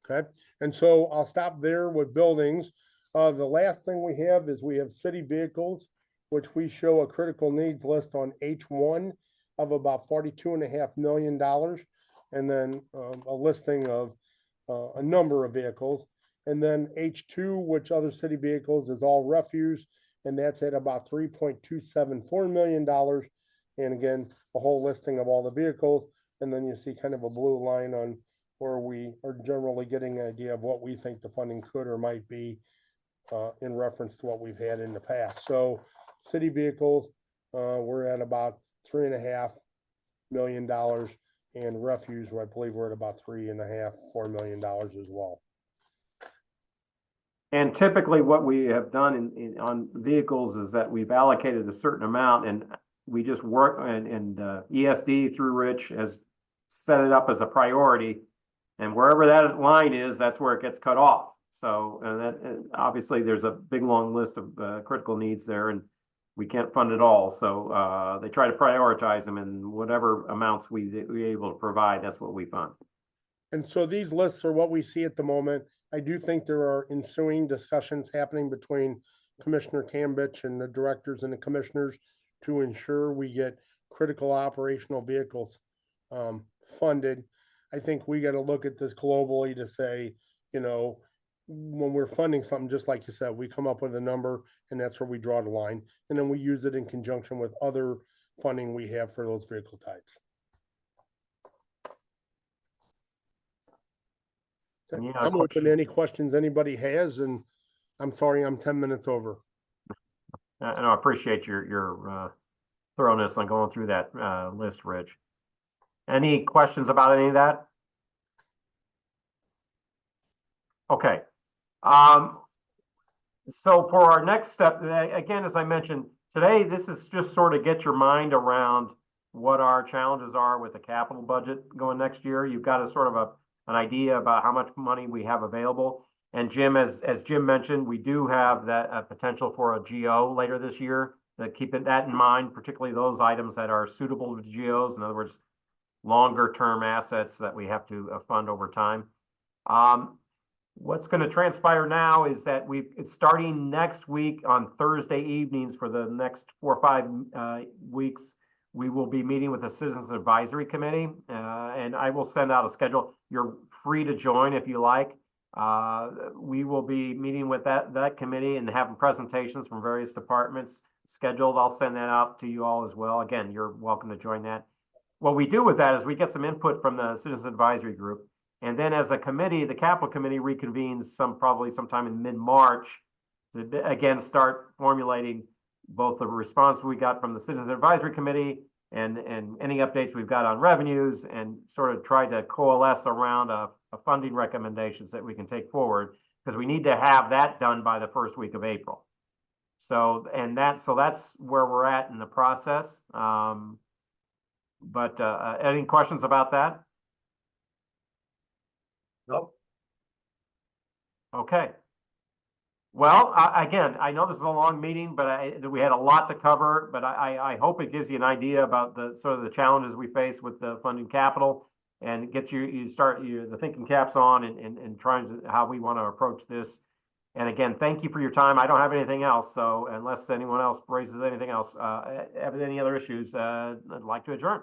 Okay, and so I'll stop there with buildings. The last thing we have is we have city vehicles, which we show a critical needs list on H1 of about $42.5 million. And then a listing of a number of vehicles. And then H2, which other city vehicles, is all refuse, and that's at about $3.274 million. And again, a whole listing of all the vehicles. And then you see kind of a blue line on where we are generally getting an idea of what we think the funding could or might be in reference to what we've had in the past. So city vehicles, we're at about $3.5 million, and refuse, I believe we're at about $3.5–4 million as well. And typically what we have done on vehicles is that we've allocated a certain amount, and we just work, and ESD through Rich has set it up as a priority. And wherever that line is, that's where it gets cut off. So, and obviously there's a big, long list of critical needs there, and we can't fund it all. So they try to prioritize them, and whatever amounts we're able to provide, that's what we fund. And so these lists are what we see at the moment. I do think there are ensuing discussions happening between Commissioner Kambich and the directors and the commissioners to ensure we get critical operational vehicles funded. I think we got to look at this globally to say, you know, when we're funding something, just like you said, we come up with a number, and that's where we draw the line. And then we use it in conjunction with other funding we have for those vehicle types. I'm open to any questions anybody has, and I'm sorry I'm 10 minutes over. I appreciate your thoroughness on going through that list, Rich. Any questions about any of that? Okay. So for our next step, again, as I mentioned, today, this is just sort of get your mind around what our challenges are with the capital budget going next year. You've got a sort of an idea about how much money we have available. And Jim, as Jim mentioned, we do have that potential for a GO later this year. Keep that in mind, particularly those items that are suitable to GOs. In other words, longer term assets that we have to fund over time. What's going to transpire now is that it's starting next week on Thursday evenings for the next 4 or 5 weeks. We will be meeting with the Citizens Advisory Committee, and I will send out a schedule. You're free to join if you like. We will be meeting with that committee and having presentations from various departments scheduled. I'll send that out to you all as well. Again, you're welcome to join that. What we do with that is we get some input from the Citizens Advisory Group. And then as a committee, the Capital Committee reconvenes probably sometime in mid-March to again start formulating both the response we got from the Citizens Advisory Committee and any updates we've got on revenues, and sort of try to coalesce around a funding recommendations that we can take forward, because we need to have that done by the first week of April. So that's where we're at in the process. But any questions about that? Nope. Okay. Well, again, I know this is a long meeting, but we had a lot to cover. But I hope it gives you an idea about the sort of the challenges we face with the funding capital, and get you start the thinking caps on and trying to how we want to approach this. And again, thank you for your time. I don't have anything else, so unless anyone else raises anything else, have any other issues, I'd like to adjourn.